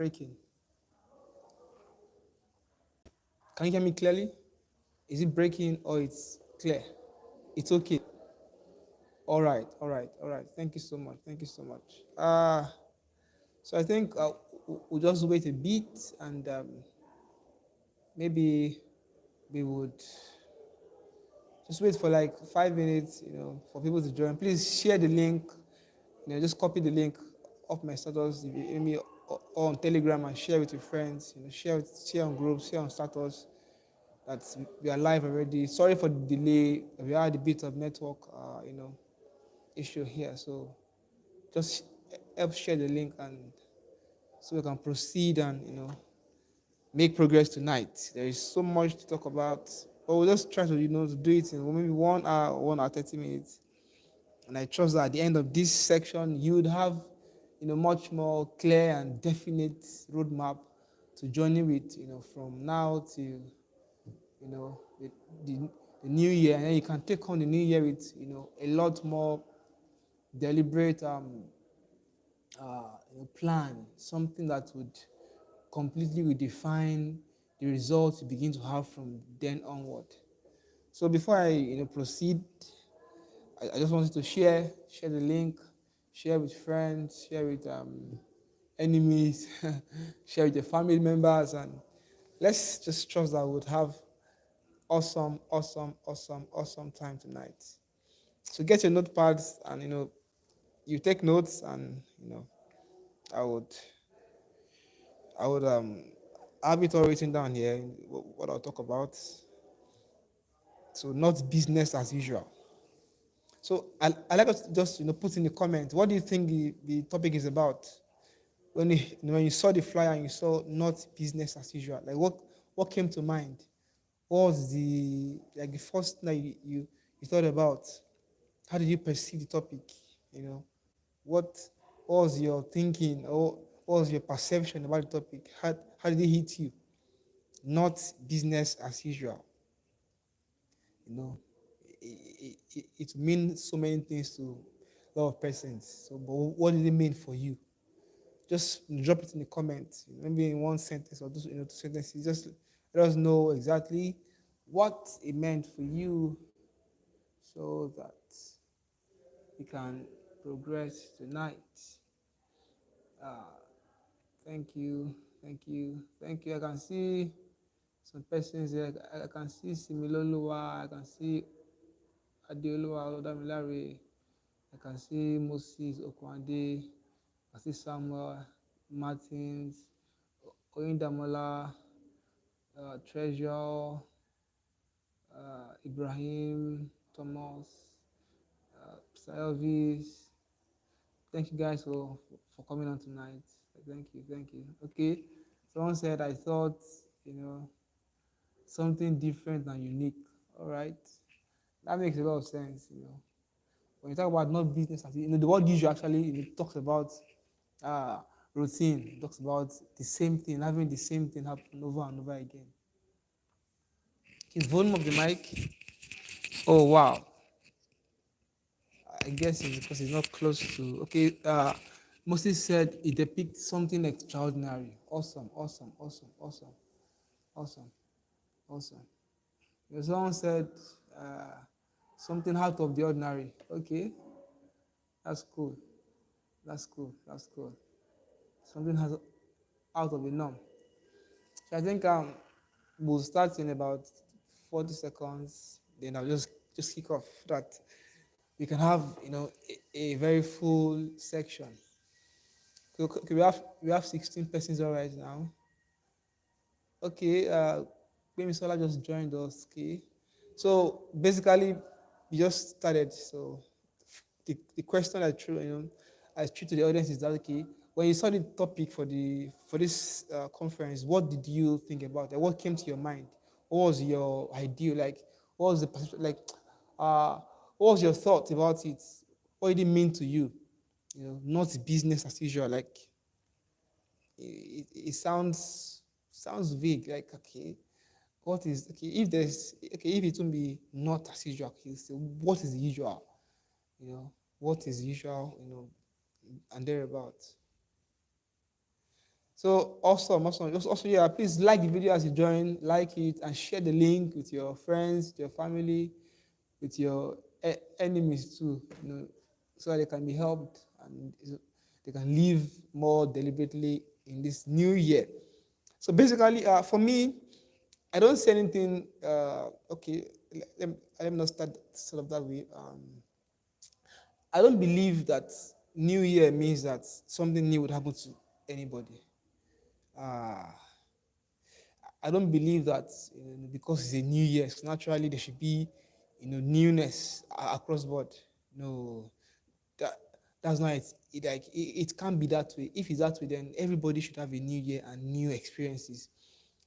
Breaking. Can you hear me clearly? Is it breaking or it's clear? It's okay. All right, all right, all right. Thank you so much. Thank you so much. So I think we'll just wait a bit and maybe we would just wait for like 5 minutes, for people to join. Please share the link. Just copy the link of my status, maybe or on Telegram and share with your friends. Share on groups, share on status. That we are live already. Sorry for the delay. We had a bit of network, issue here. So just help share the link and so we can proceed and make progress tonight. There is so much to talk about, but we'll just try to to do it in maybe 1 hour, 1 hour 30 minutes. And I trust that at the end of this section, you would have much more clear and definite roadmap to journey with from now to the new year, and then you can take on the new year with a lot more deliberate plan, something that would completely redefine the results you begin to have from then onward. So before I proceed, I just wanted to share the link, share with friends, share with enemies, share with your family members, and let's just trust that we would have awesome, awesome, awesome, awesome time tonight. So get your notepads and you take notes and I would I would have it all written down here what I'll talk about. So not business as usual. So I like us to just put in the comment what do you think the topic is about when you saw the flyer and you saw not business as usual, like what came to mind? What was the first thing that you thought about? How did you perceive the topic? You know, what, what was your thinking or what was your perception about the topic? How did it hit you? Not business as usual. You know, it means so many things to a lot of persons. So, but what did it mean for you? Just drop it in the comments, maybe in one sentence or two sentences. Just let us know exactly what it meant for you, so that we can progress tonight. Uh, thank you, thank you, thank you. I can see some persons here. I can see Similoluwa, I can see Adeoluwa Olodamilare, I can see Moses Okwande, I see Samuel Martins, Oyindamola, Treasure, Ibrahim, Thomas, Elvis. Thank you guys for coming on tonight. Thank you, thank you. Okay, someone said I thought something different and unique. All right, that makes a lot of sense. When you talk about not business, the word usual actually talks about uh, routine. It talks about the same thing, having the same thing happen over and over again. Okay, volume of the mic. Oh wow, I guess it's because it's not close to. Okay, Moses said it depicts something extraordinary. Awesome, awesome, awesome, awesome, awesome, awesome. Someone said uh, something out of the ordinary. Okay, that's cool. That's cool. That's cool. Something has out of the norm. So I think we'll start in about 40 seconds. Then I'll just kick off that we can have a very full section. Okay, we have 16 persons all right now. Okay, Sola just joined us. Okay, so basically we just started. So the question I threw to the audience is that okay, when you saw the topic for this conference, what did you think about it? What came to your mind? What was your idea? Like, what was the perception? Like, uh, what was your thought about it? What did it mean to you? Not business as usual. Like, it sounds vague. Like, okay, what is okay? If it will be not as usual, okay, so what is the usual? What is usual? And thereabout. So awesome, awesome. Also, yeah, please like the video as you join, like it, and share the link with your friends, your family, with your enemies too. So that they can be helped and they can live more deliberately in this new year. So basically, for me, I don't say anything. Okay, let me not start sort of that way. I don't believe that New Year means that something new would happen to anybody. Uh, I don't believe that because it's a new year, so naturally there should be newness across board. No, that that's not it. It can't be that way. If it's that way, then everybody should have a new year and new experiences.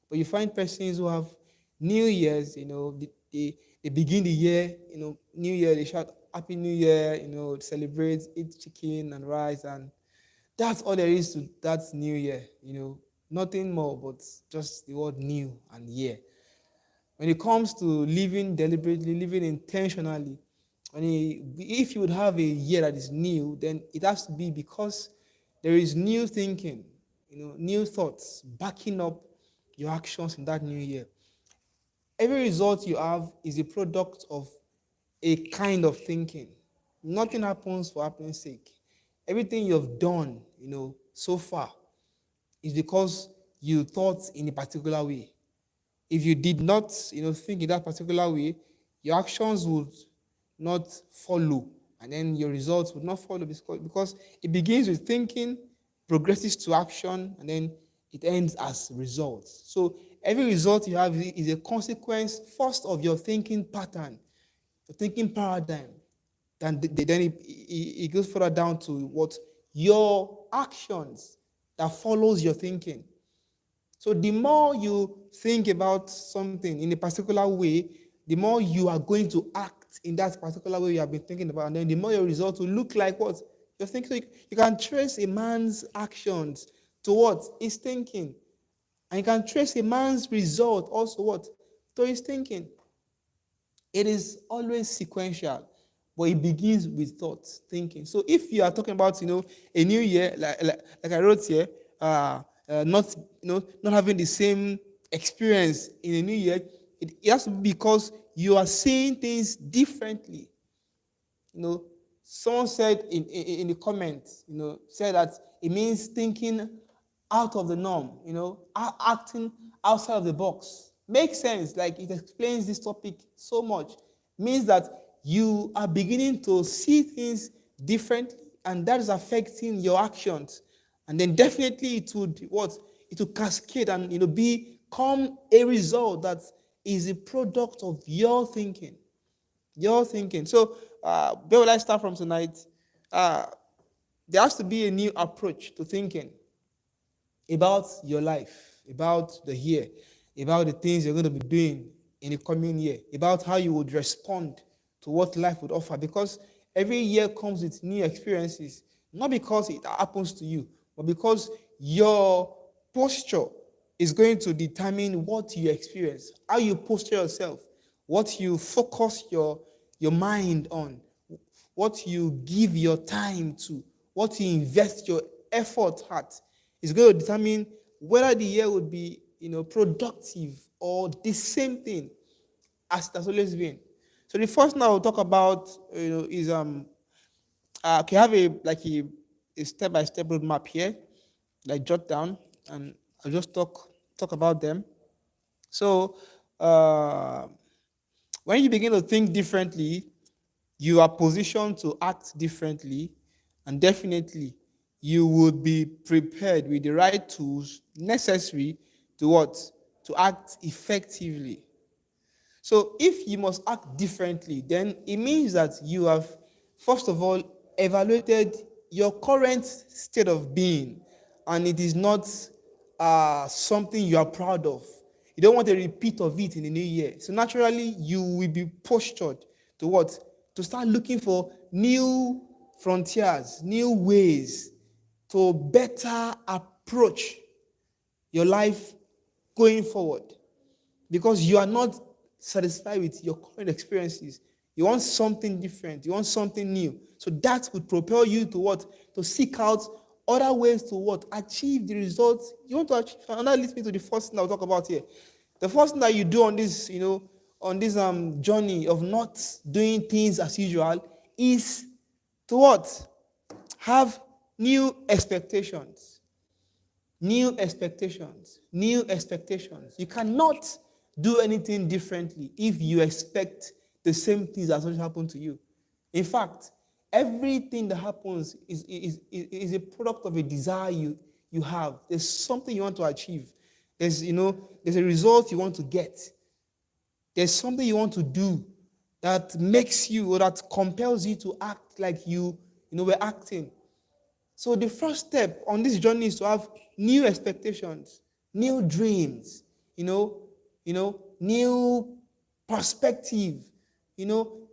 But you find persons who have New Year's, they begin the year, New Year, they shout Happy New Year, celebrate, eat chicken and rice, and that's all there is to that New Year, nothing more but just the word new and year. When it comes to living deliberately, living intentionally, if you would have a year that is new, then it has to be because there is new thinking, new thoughts backing up your actions in that new year. Every result you have is a product of a kind of thinking. Nothing happens for happening's sake. Everything you've done, so far is because you thought in a particular way. If you did not, think in that particular way, your actions would not follow, and then your results would not follow because it begins with thinking, progresses to action, and then it ends as results. So every result you have is a consequence first of your thinking pattern, your thinking paradigm. Then it goes further down to what your actions that follows your thinking. So the more you think about something in a particular way, the more you are going to act in that particular way you have been thinking about, and then the more your result will look like what you're thinking. So you can trace a man's actions to what he's thinking, and you can trace a man's result also what to his thinking. It is always sequential, but it begins with thoughts, thinking. So if you are talking about, a new year, like I wrote here, not, not having the same experience in a new year, it has to be because you are seeing things differently. Someone said in the comments, said that it means thinking out of the norm, acting outside of the box. Makes sense. Like it explains this topic so much. Means that you are beginning to see things differently, and that is affecting your actions. And then definitely it would what? It will cascade and become a result that is a product of your thinking. Your thinking. So, where will I start from tonight? Uh, there has to be a new approach to thinking about your life, about the year, about the things you're going to be doing in the coming year, about how you would respond to what life would offer. Because every year comes with new experiences, not because it happens to you, but because your posture is going to determine what you experience, how you posture yourself, what you focus your mind on, what you give your time to, what you invest your effort at, is going to determine whether the year would be, productive or the same thing as it has always been. So the first thing I will talk about, is okay, I have a step-by-step roadmap here, like jot down, and I'll just talk about them. So when you begin to think differently, you are positioned to act differently, and definitely you would be prepared with the right tools necessary to what? To act effectively. So if you must act differently, then it means that you have, first of all, evaluated your current state of being, and it is not something you are proud of. You don't want a repeat of it in the new year. So naturally, you will be postured to what? To start looking for new frontiers, new ways to better approach your life going forward, because you are not satisfied with your current experiences. You want something different. You want something new. So that would propel you to what? To seek out other ways to what? Achieve the results you want to achieve. And that leads me to the first thing I'll talk about here. The first thing that you do on this, on this journey of not doing things as usual is to what? Have new expectations. New expectations. New expectations. You cannot do anything differently if you expect the same things that will happen to you. In fact, everything that happens is a product of a desire you have. There's something you want to achieve. There's a result you want to get. There's something you want to do that makes you or that compels you to act like we're acting. So the first step on this journey is to have new expectations, new dreams, new perspective,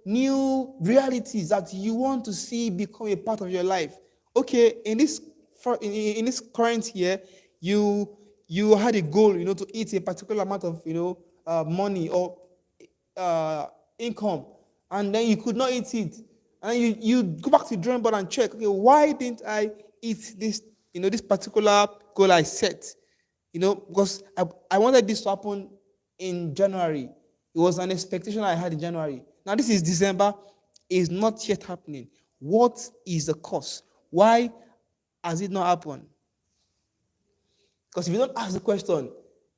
new realities that you want to see become a part of your life. Okay, in this current year, you had a goal, to eat a particular amount of, money or income, and then you could not eat it, and you go back to the drawing board and check, okay, why didn't I eat this, this particular goal I set? Because I wanted this to happen in January. It was an expectation I had in January. Now this is December. It's not yet happening. What is the cause? Why has it not happened? Because if you don't ask the question,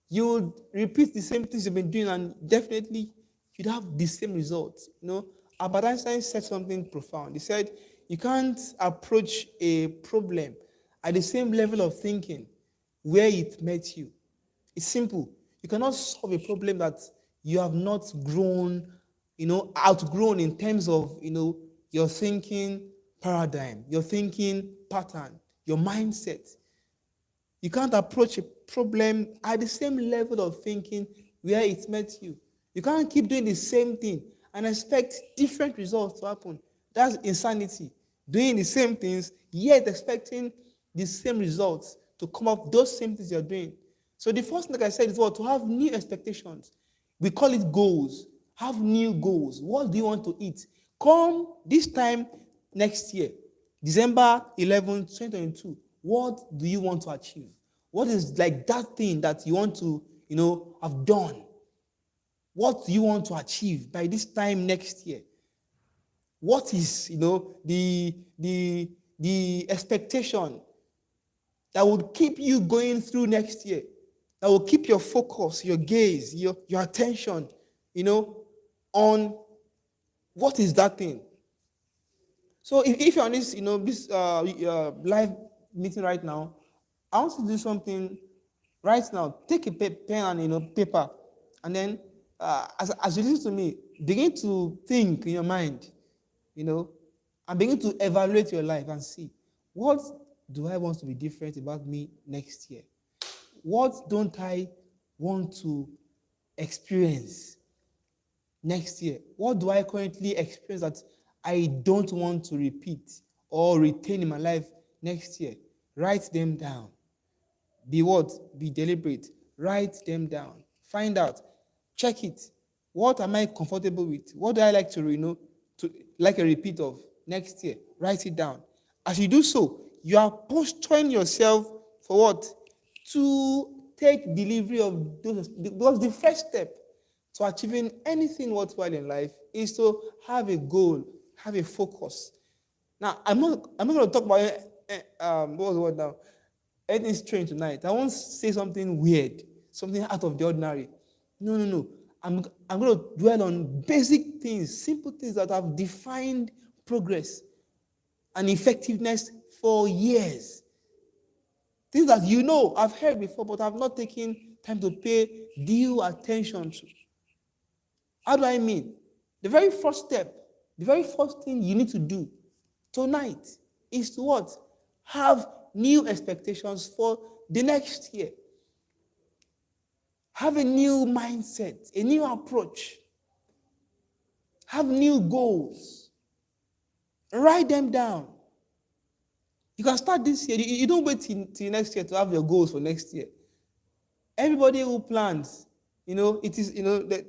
you would repeat the same things you've been doing, and definitely you'd have the same results. Albert Einstein said something profound. He said, you can't approach a problem at the same level of thinking where it met you. It's simple. You cannot solve a problem that you have not outgrown in terms of, your thinking paradigm, your thinking pattern, your mindset. You can't approach a problem at the same level of thinking where it met you. You can't keep doing the same thing and expect different results to happen. That's insanity. Doing the same things, yet expecting the same results to come up, those same things you're doing. So the first thing, like I said, is to have new expectations. We call it goals. Have new goals. What do you want to eat? Come this time next year, December 11, 2022. What do you want to achieve? What is like that thing that you want to, have done? What do you want to achieve by this time next year? What is, the expectation that would keep you going through next year? That will keep your focus, your gaze, your attention, on what is that thing. So if you're on this, this live meeting right now, I want to do something right now. Take a pen and paper, and then as you listen to me, begin to think in your mind, and begin to evaluate your life and see, what do I want to be different about me next year? What don't I want to experience next year? What do I currently experience that I don't want to repeat or retain in my life next year? Write them down. Be what? Be deliberate. Write them down. Find out. Check it. What am I comfortable with? What do I like to like a repeat of next year? Write it down. As you do so, you are posturing yourself for what? To take delivery of those. Because the first step to achieving anything worthwhile in life is to have a goal, have a focus. Now, I'm not going to talk about what was the word now? Anything strange tonight. I won't say something weird, something out of the ordinary. No. I'm going to dwell on basic things, simple things that have defined progress and effectiveness for years. Things that I've heard before, but I've not taken time to pay due attention to. How do I mean? The very first step, the very first thing you need to do tonight is to what? Have new expectations for the next year. Have a new mindset, a new approach. Have new goals. Write them down. You can start this year. You don't wait till next year to have your goals for next year. Everybody who plans, it is, there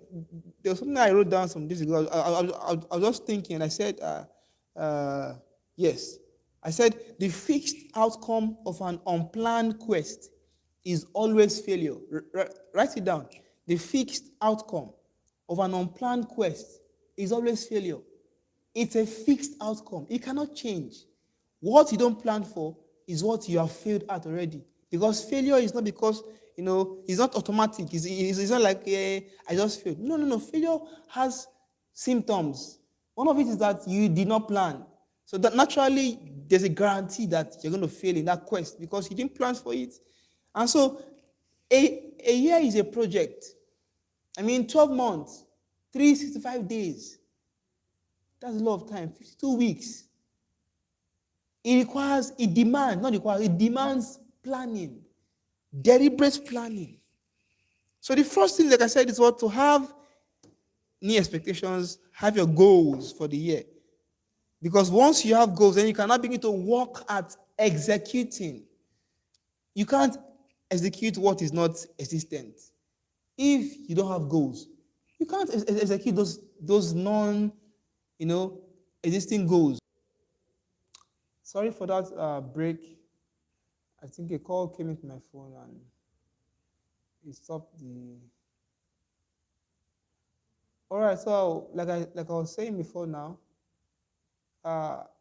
was something I wrote down some days ago. I was just thinking, and I said, yes, I said the fixed outcome of an unplanned quest is always failure. Write it down. The fixed outcome of an unplanned quest is always failure. It's a fixed outcome. It cannot change. What you don't plan for is what you have failed at already. Because failure is not because, it's not automatic. It's not like, I just failed. No, no, no. Failure has symptoms. One of it is that you did not plan. So that naturally, there's a guarantee that you're going to fail in that quest because you didn't plan for it. And so, a year is a project. 12 months, 365 days. That's a lot of time, 52 weeks. It demands planning, deliberate planning. So the first thing, like I said, is what to have new expectations, have your goals for the year. Because once you have goals, then you cannot begin to work at executing. You can't execute what is not existent. If you don't have goals, you can't execute those existing goals. Sorry for that break. I think a call came into my phone and it stopped the. All right. So like I was saying before now.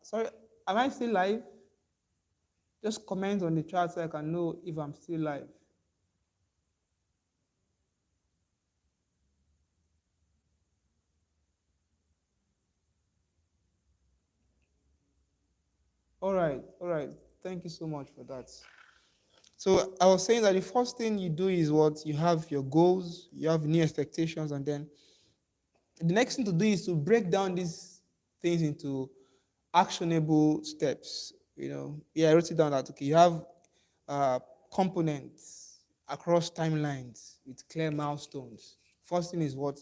Sorry, am I still live? Just comment on the chat so I can know if I'm still live. All right. Thank you so much for that. So I was saying that the first thing you do is what? You have your goals, you have new expectations, and then the next thing to do is to break down these things into actionable steps. I wrote it down that, okay, you have components across timelines with clear milestones. First thing is what?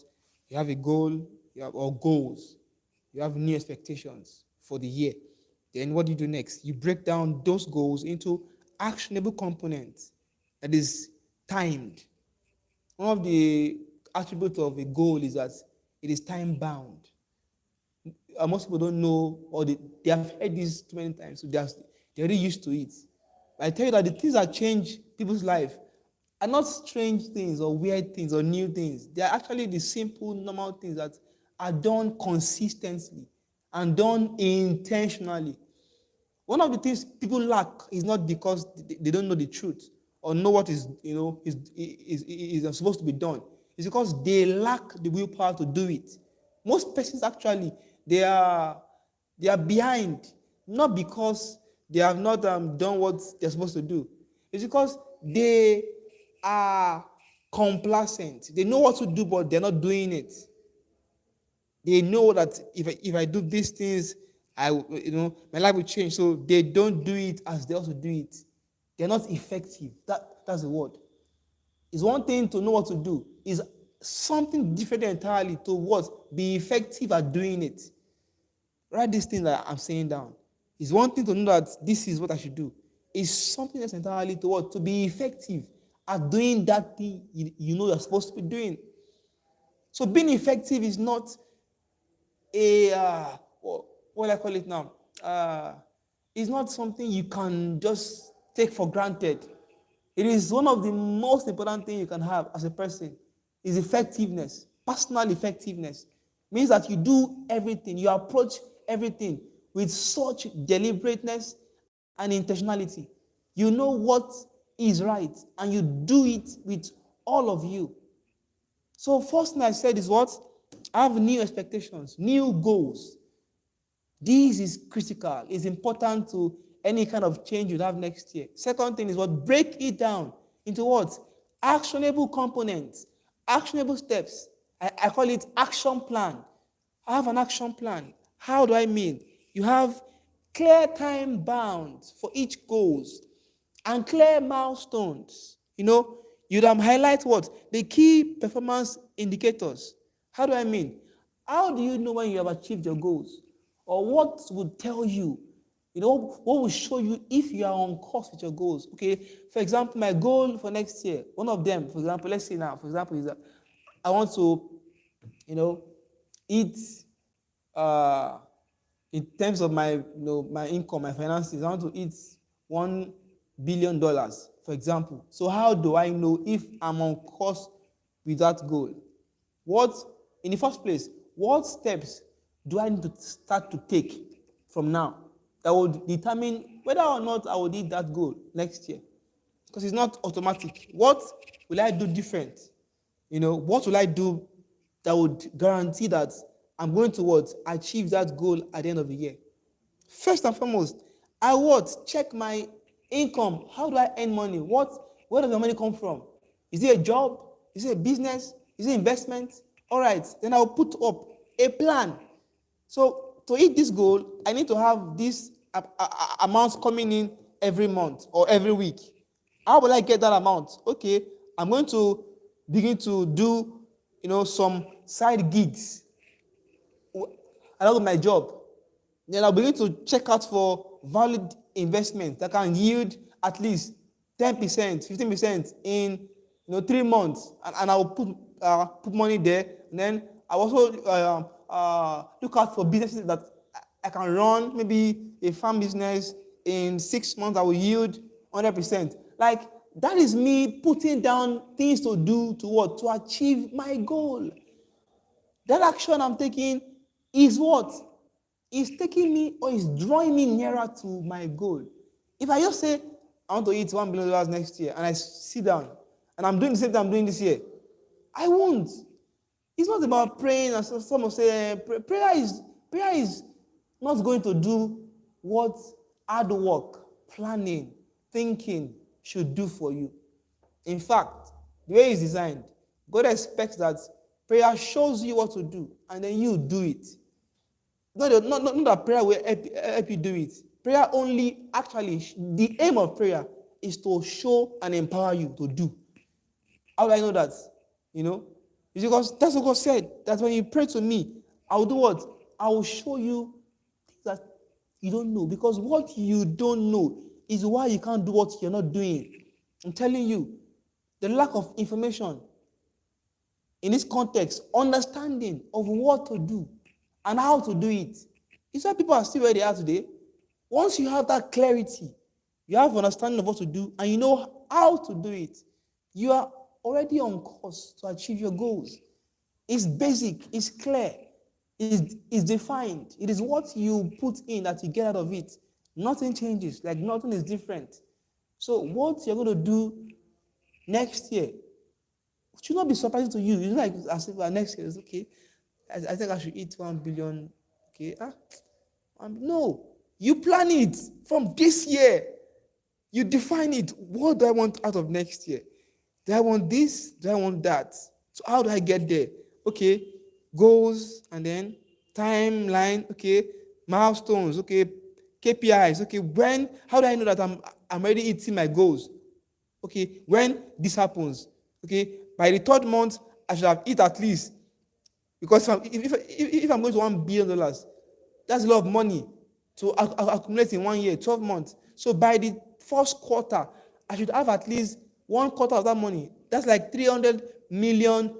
You have a goal, or goals. You have new expectations for the year. Then what do you do next? You break down those goals into actionable components that is timed. One of the attributes of a goal is that it is time bound. Most people don't know, or they have heard this too many times, so they're already used to it. But I tell you that the things that change people's life are not strange things or weird things or new things. They are actually the simple, normal things that are done consistently and done intentionally. One of the things people lack is not because they don't know the truth or know what is supposed to be done. It's because they lack the willpower to do it. Most persons actually they are behind, not because they have not done what they're supposed to do. It's because they are complacent. They know what to do, but they're not doing it. They know that if I do these things, my life will change. So they don't do it as they also do it. They're not effective. That's the word. It's one thing to know what to do. It's something different entirely to what? Be effective at doing it. Write this thing that I'm saying down. It's one thing to know that this is what I should do. It's something else entirely to what? To be effective at doing that thing you know you're supposed to be doing. So being effective is not what do I call it now? It's not something you can just take for granted. It is one of the most important things you can have as a person is effectiveness. Personal effectiveness means that you do everything, you approach everything with such deliberateness and intentionality. You know what is right and you do it with all of you. So first thing I said is what? Have new expectations, new goals. This is critical. It's important to any kind of change you have next year. Second thing is what? Break it down into what? Actionable components, actionable steps. I call it action plan. I have an action plan. How do I mean? You have clear time bounds for each goals and clear milestones. You'd highlight what? The key performance indicators. How do I mean? How do you know when you have achieved your goals? Or what would tell you? What will show you if you are on course with your goals? Okay, for example, my goal for next year, one of them, for example, let's say now, for example, is that I want to, eat in terms of my my income, my finances, I want to hit $1 billion, for example. So how do I know if I'm on course with that goal? What, in the first place, what steps do I need to start to take from now that will determine whether or not I will hit that goal next year? Because it's not automatic. What will I do different? What will I do that would guarantee that I'm going to achieve that goal at the end of the year? First and foremost, I check my income. How do I earn money? Where does the money come from? Is it a job? Is it a business? Is it investment? All right, then I'll put up a plan. So to hit this goal, I need to have this amounts coming in every month or every week. How will I get that amount? Okay, I'm going to begin to do, some side gigs along with my job. Then I'll begin to check out for valid investments that can yield at least 10%, 15% in 3 months, and I will put money there. And then I also look out for businesses that I can run, maybe a farm business. In 6 months, I will yield 100%. Like, that is me putting down things to do to achieve my goal. That action I'm taking is what? Is taking me or is drawing me nearer to my goal. If I just say, I want to eat $1 billion next year, and I sit down, and I'm doing the same thing I'm doing this year, I won't. It's not about praying, as some will say, prayer is not going to do what hard work, planning, thinking should do for you. In fact, the way it's designed, God expects that prayer shows you what to do, and then you do it. Not that prayer will help you do it. Prayer only, actually, the aim of prayer is to show and empower you to do. How do I know that? It's because that's what God said. That when you pray to me, I will do what? I will show you things that you don't know. Because what you don't know is why you can't do what you're not doing. I'm telling you, the lack of information in this context, understanding of what to do and how to do it. Is why people are still where they are today. Once you have that clarity, you have understanding of what to do, and you know how to do it, you are already on course to achieve your goals. It's basic, it's clear, it's defined. It is what you put in that you get out of it. Nothing changes, like nothing is different. So what you're going to do next year should not be surprising to you. It's like as if next year is okay. I think I should eat 1 billion. Okay, no, you plan it from this year. You define it. What do I want out of next year? Do I want this? Do I want that? So how do I get there? Okay, goals, and then timeline. Okay, milestones. Okay, KPIs. Okay, how do I know that I'm already hitting my goals? Okay, when this happens. Okay, by the third month, I should have hit at least, because if I'm going to $1 billion, that's a lot of money to accumulate in 1 year, 12 months. So by the first quarter, I should have at least 1/4 of that money. That's like $300 million.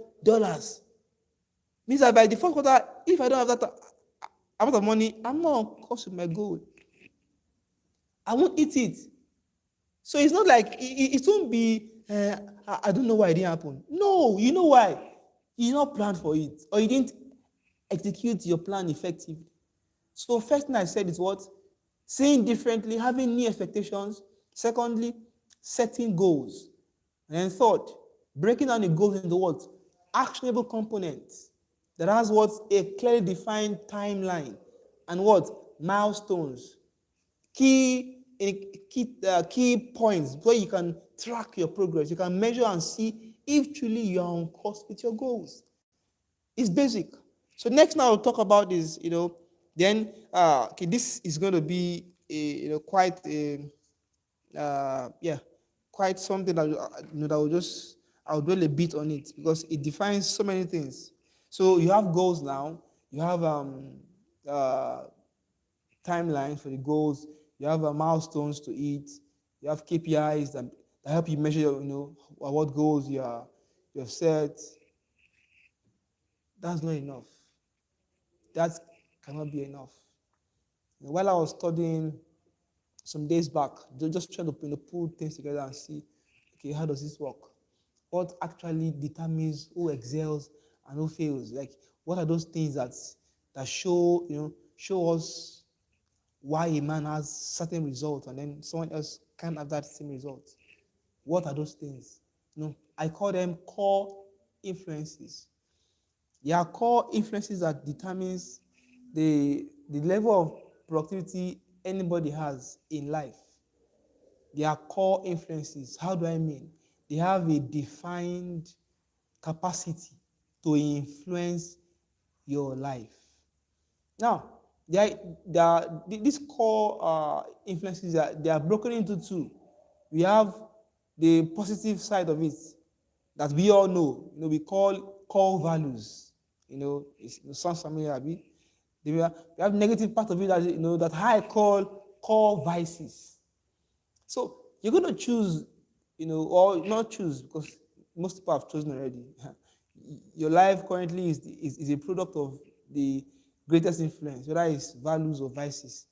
Means that by the first quarter, if I don't have that amount of money, I'm not on course with my goal. I won't eat it. So it's not like it won't be, I don't know why it didn't happen. No, you know why. You did not plan for it, or you didn't execute your plan effectively. So first thing I said is what? Saying differently, having new expectations. Secondly, setting goals. And then third, breaking down the goals into what? Actionable components that has what? A clearly defined timeline. And what? Milestones. Key points where you can track your progress. You can measure and see if truly you are on course with your goals. It's basic. So next now I'll talk about this, then this is going to be quite quite something that that will just, I'll dwell a bit on it because it defines so many things. So you have goals now. You have timelines for the goals. You have milestones to hit. You have KPIs that help you measure, what goals you have set. That's not enough. That cannot be enough. While I was studying some days back, just trying to pull things together and see, okay, how does this work? What actually determines who excels and who fails? Like, what are those things that show us why a man has certain results and then someone else can't have that same result? What are those things? I call them core influences. There are core influences that determines the level of productivity anybody has in life. They are core influences. How do I mean? They have a defined capacity to influence your life. Now, these core influences, they are broken into two. We have the positive side of it that we all know. We call core values. It sounds familiar, Abi. We have negative part of it that I call core vices. So you're going to choose, or not choose, because most people have chosen already. Your life currently is a product of the greatest influence, whether it's values or vices.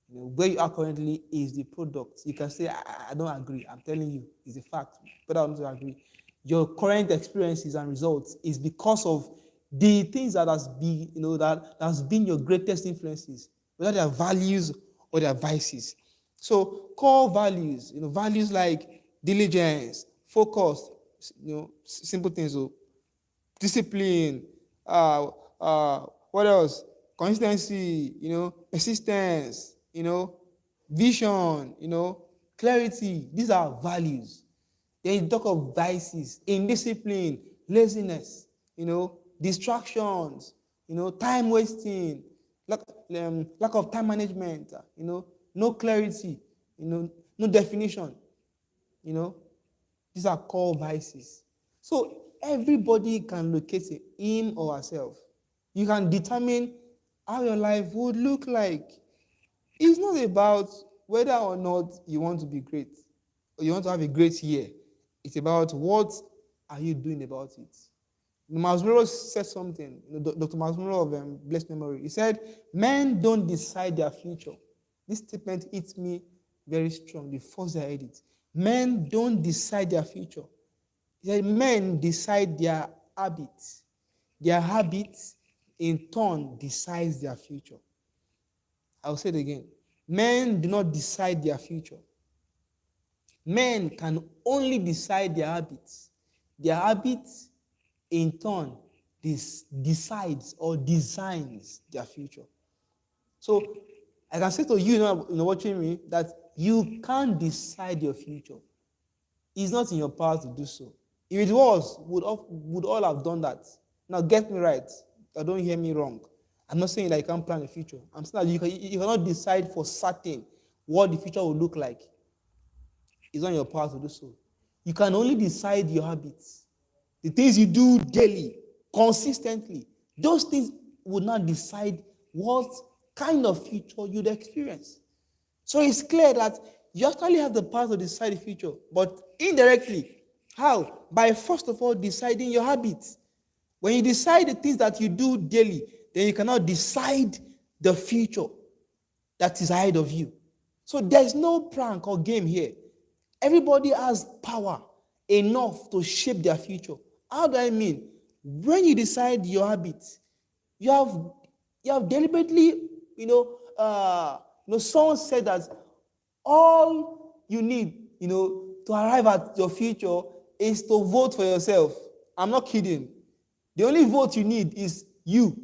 Where you are currently is the product. You can say, I don't agree. I'm telling you, it's a fact. But I don't agree. Your current experiences and results is because of the things that has been, that has been your greatest influences, whether they are values or they are vices. So core values, values like diligence, focus, simple things. So discipline, what else? Consistency, persistence, vision, clarity. These are values. Then you talk of vices, indiscipline, laziness, distractions, time wasting, lack of time management, no clarity, no definition, these are core vices. So everybody can locate him or herself. You can determine how your life would look like. It's not about whether or not you want to be great or you want to have a great year. It's about what are you doing about it. Maslow said something, Dr. Maslow of blessed memory. He said, men don't decide their future. This statement hits me very strong the first day I heard it. Men don't decide their future. He said, men decide their habits. Their habits, in turn, decides their future. I'll say it again. Men do not decide their future. Men can only decide their habits. Their habits, in turn, decides or designs their future. So, I can say to you, watching me, that you can't decide your future. It's not in your power to do so. If it was, would all have done that. Now, get me right. Don't hear me wrong. I'm not saying that you can't plan the future. I'm saying that you cannot decide for certain what the future will look like. It's not in your power to do so. You can only decide your habits. The things you do daily, consistently. Those things would not decide what kind of future you'd experience. So it's clear that you actually have the power to decide the future, but indirectly. How? By first of all deciding your habits. When you decide the things that you do daily, then you cannot decide the future that is ahead of you. So there's no prank or game here. Everybody has power enough to shape their future. How do I mean? When you decide your habits, you have deliberately, someone said that all you need, to arrive at your future is to vote for yourself. I'm not kidding. The only vote you need is you.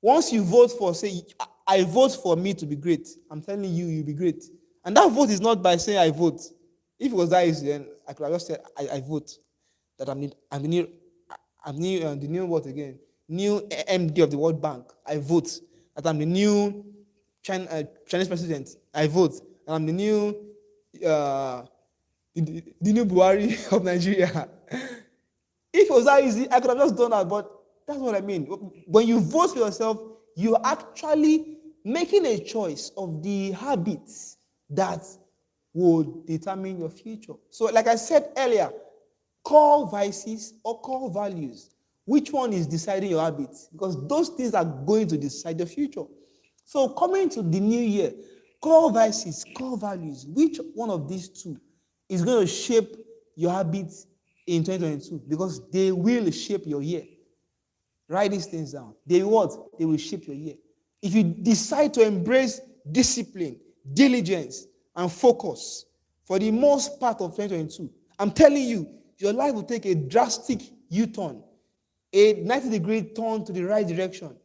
Once you vote for, say, I vote for me to be great, I'm telling you, you'll be great. And that vote is not by saying I vote. If it was that easy, then I could have just said I vote. That I'm the new what again? New MD of the World Bank. I vote. That I'm the new Chinese president. I vote. And I'm the new the new Buhari of Nigeria. If it was that easy, I could have just done that, but that's what I mean. When you vote for yourself, you're actually making a choice of the habits that will determine your future. So, like I said earlier, core vices or core values. Which one is deciding your habits? Because those things are going to decide your future. So coming to the new year, core vices, core values, which one of these two is going to shape your habits in 2022? Because they will shape your year. Write these things down. They what? They will shape your year. If you decide to embrace discipline, diligence, and focus for the most part of 2022, I'm telling you, your life will take a drastic U-turn, a 90-degree turn to the right direction.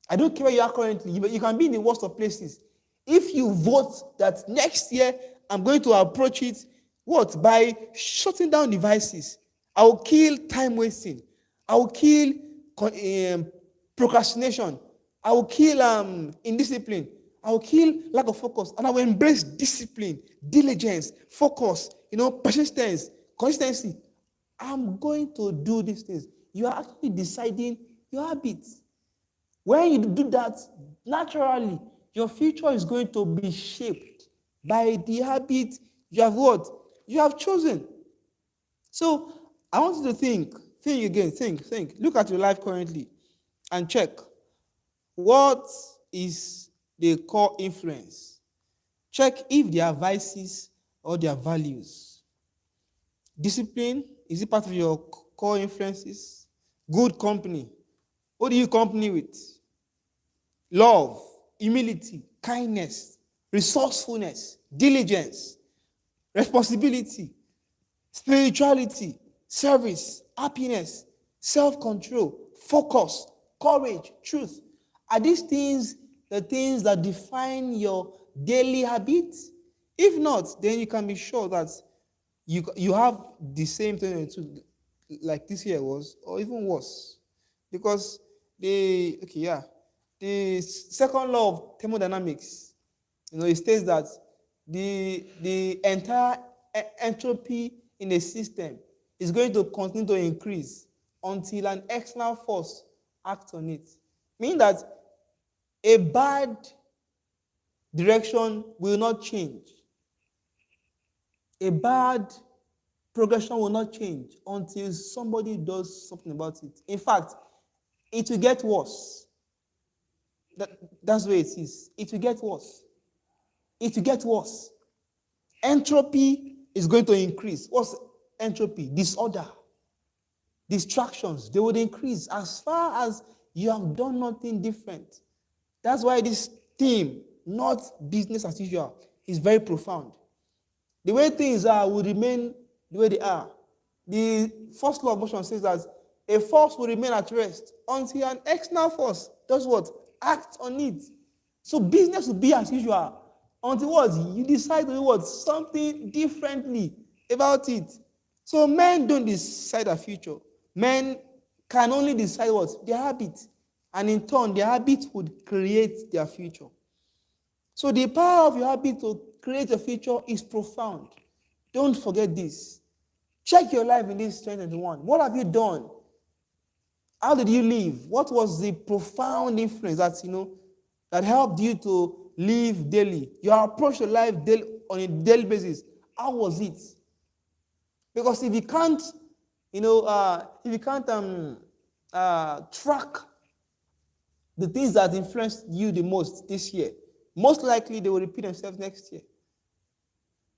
I don't care where you are currently, but you can be in the worst of places. If you vote that next year I'm going to approach it, what? By shutting down devices. I will kill time wasting. I will kill procrastination. I will kill indiscipline. I will kill lack of focus. And I will embrace discipline, diligence, focus, persistence, consistency. I'm going to do these things. You are actually deciding your habits. When you do that, naturally, your future is going to be shaped by the habit you have what? You have chosen. So I want you to think again, think. Look at your life currently and check what is the core influence. Check if there are vices or there are values. Discipline, is it part of your core influences? Good company. What do you company with? Love, humility, kindness, resourcefulness, diligence, responsibility, spirituality, service, happiness, self-control, focus, courage, truth. Are these things the things that define your daily habits? If not, then you can be sure that you have the same thing like this year was, or even worse. Because the second law of thermodynamics, it states that the entire entropy in a system is going to continue to increase until an external force acts on it. Meaning that a bad direction will not change. A bad progression will not change until somebody does something about it. In fact, it will get worse. That's the way it is. It will get worse. It will get worse. Entropy is going to increase. What's entropy? Disorder. Distractions. They would increase as far as you have done nothing different. That's why this theme, not business as usual, is very profound. The way things are will remain the way they are. The first law of motion says that a force will remain at rest until an external force does what? Act on it. So business will be as usual until what? You decide to do what? Something differently about it. So men don't decide their future. Men can only decide what? Their habit. And in turn, their habit would create their future. So the power of your habit to create a future is profound. Don't forget this. Check your life in this 2021. What have you done? How did you live? What was the profound influence that helped you to live daily? Your approach to life daily, on a daily basis. How was it? Because if you can't, track the things that influenced you the most this year, most likely they will repeat themselves next year.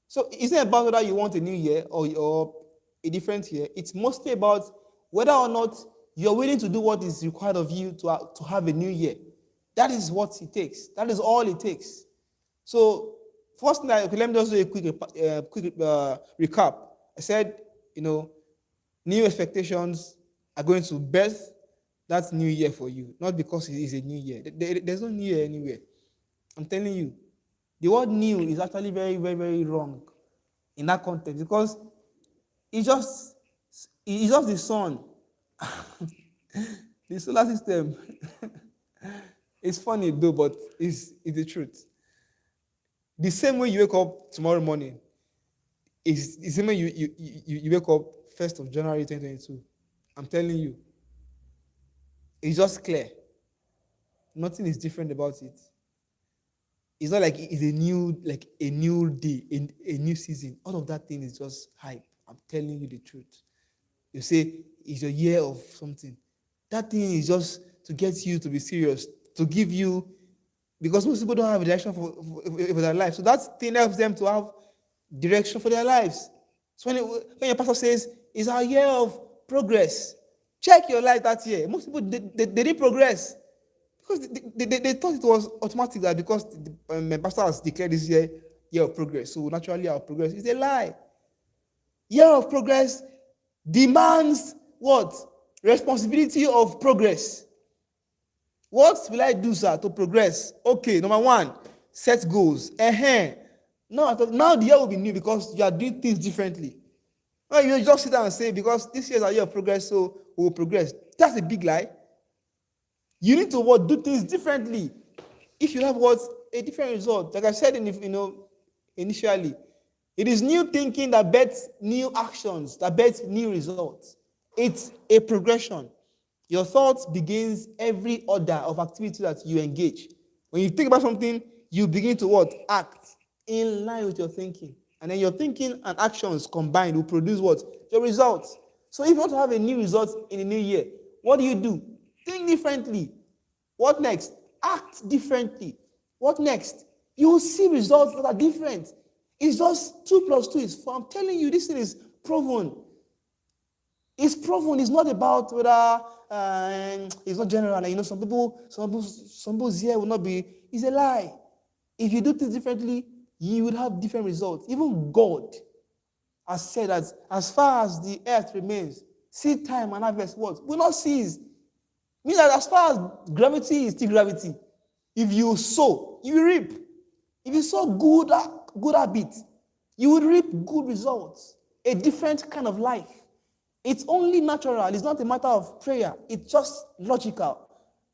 So it's not about whether you want a new year or a different year. It's mostly about whether or not you're willing to do what is required of you to have a new year. That is what it takes. That is all it takes. So first thing, let me just do a quick recap. I said, new expectations are going to birth that new year for you, not because it is a new year. There's no new year anywhere. I'm telling you, the word new is actually very, very, very wrong in that context because it's just the sun, the solar system. It's funny though, but it's the truth. The same way you wake up tomorrow morning is the same way you wake up 1st of January 2022. I'm telling you, it's just clear. Nothing is different about it. It's not like it's a new day, a new season. All of that thing is just hype. I'm telling you the truth. You say it's a year of something. That thing is just to get you to be serious, to give you Because most people don't have a direction for their life. So that thing helps them to have direction for their lives. So when your pastor says, it's our year of progress, check your life that year. Most people, they didn't progress. Because they thought it was automatic that because my pastor has declared this year of progress, so naturally our progress is a lie. Year of progress demands what? Responsibility of progress. What will I do, sir, to progress? Okay, number one, set goals. Now the year will be new because you are doing things differently. Well, you just sit down and say, because this year is our year of progress, so we will progress. That's a big lie. You need to what? Do things differently. If you have what? A different result. Like I said initially, it is new thinking that bets new actions, that bets new results. It's a progression. Your thoughts begins every order of activity that you engage. When you think about something, you begin to what? Act in line with your thinking. And then your thinking and actions combined will produce what? Your results. So if you want to have a new result in a new year, what do? Think differently. What next? Act differently. What next? You will see results that are different. It's just 2 plus 2 is 4. I'm telling you, this thing is proven. It's proven. It's not about whether it's not general. Like, some people's year will not be. It's a lie. If you do things differently, you would have different results. Even God has said that as far as the earth remains, seed time and harvest what? Will not cease. Means that as far as gravity is still gravity, if you sow, you will reap. If you sow good habits, you will reap good results. A different kind of life. It's only natural. It's not a matter of prayer. It's just logical.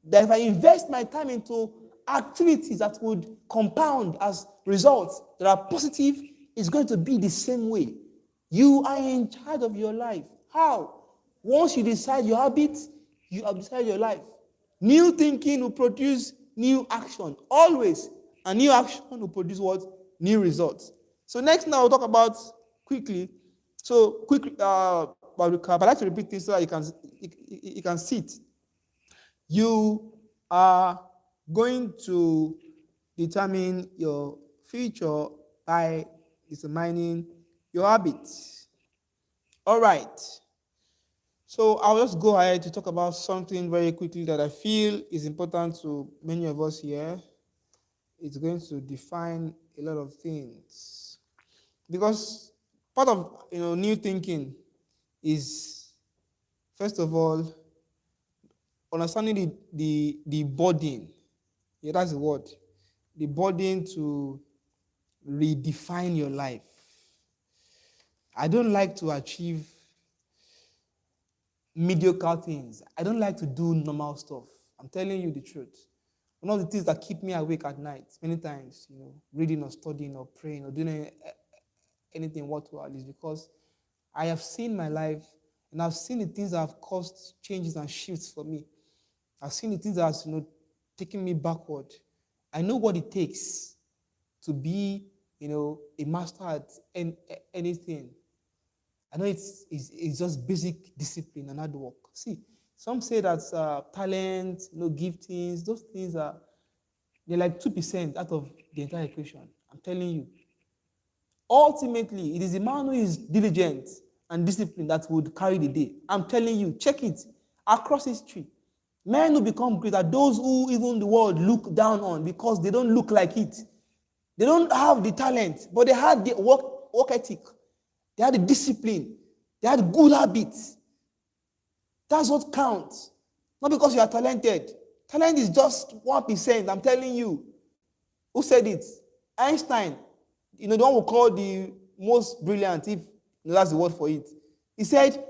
That if I invest my time into activities that would compound as results that are positive, it's going to be the same way. You are in charge of your life. How? Once you decide your habits, you have decided your life. New thinking will produce new action. Always. And new action will produce what? New results. So next now we'll talk about quickly. So quickly, but I like to repeat this so that you can see it. You are going to determine your future by determining your habits. All right. So I'll just go ahead to talk about something very quickly that I feel is important to many of us here. It's going to define a lot of things. Because part of new thinking is, first of all, understanding the burden. Yeah, that's the word. The burden to redefine your life. I don't like to achieve mediocre things. I don't like to do normal stuff. I'm telling you the truth. One of the things that keep me awake at night, many times, reading or studying or praying or doing anything whatsoever, is because I have seen my life and I've seen the things that have caused changes and shifts for me. I've seen the things that have taken me backward. I know what it takes to be a master at anything. I know it's just basic discipline and hard work. See, some say that talent, giftings, those things they're like 2% out of the entire equation. I'm telling you. Ultimately, it is the man who is diligent and disciplined that would carry the day. I'm telling you, check it. Across history, men who become great are those who even the world look down on because they don't look like it. They don't have the talent, but they had the work ethic. They had the discipline. They had good habits. That's what counts. Not because you are talented. Talent is just 1%. I'm telling you. Who said it? Einstein. The one we call the most brilliant, if that's the word for it. He said,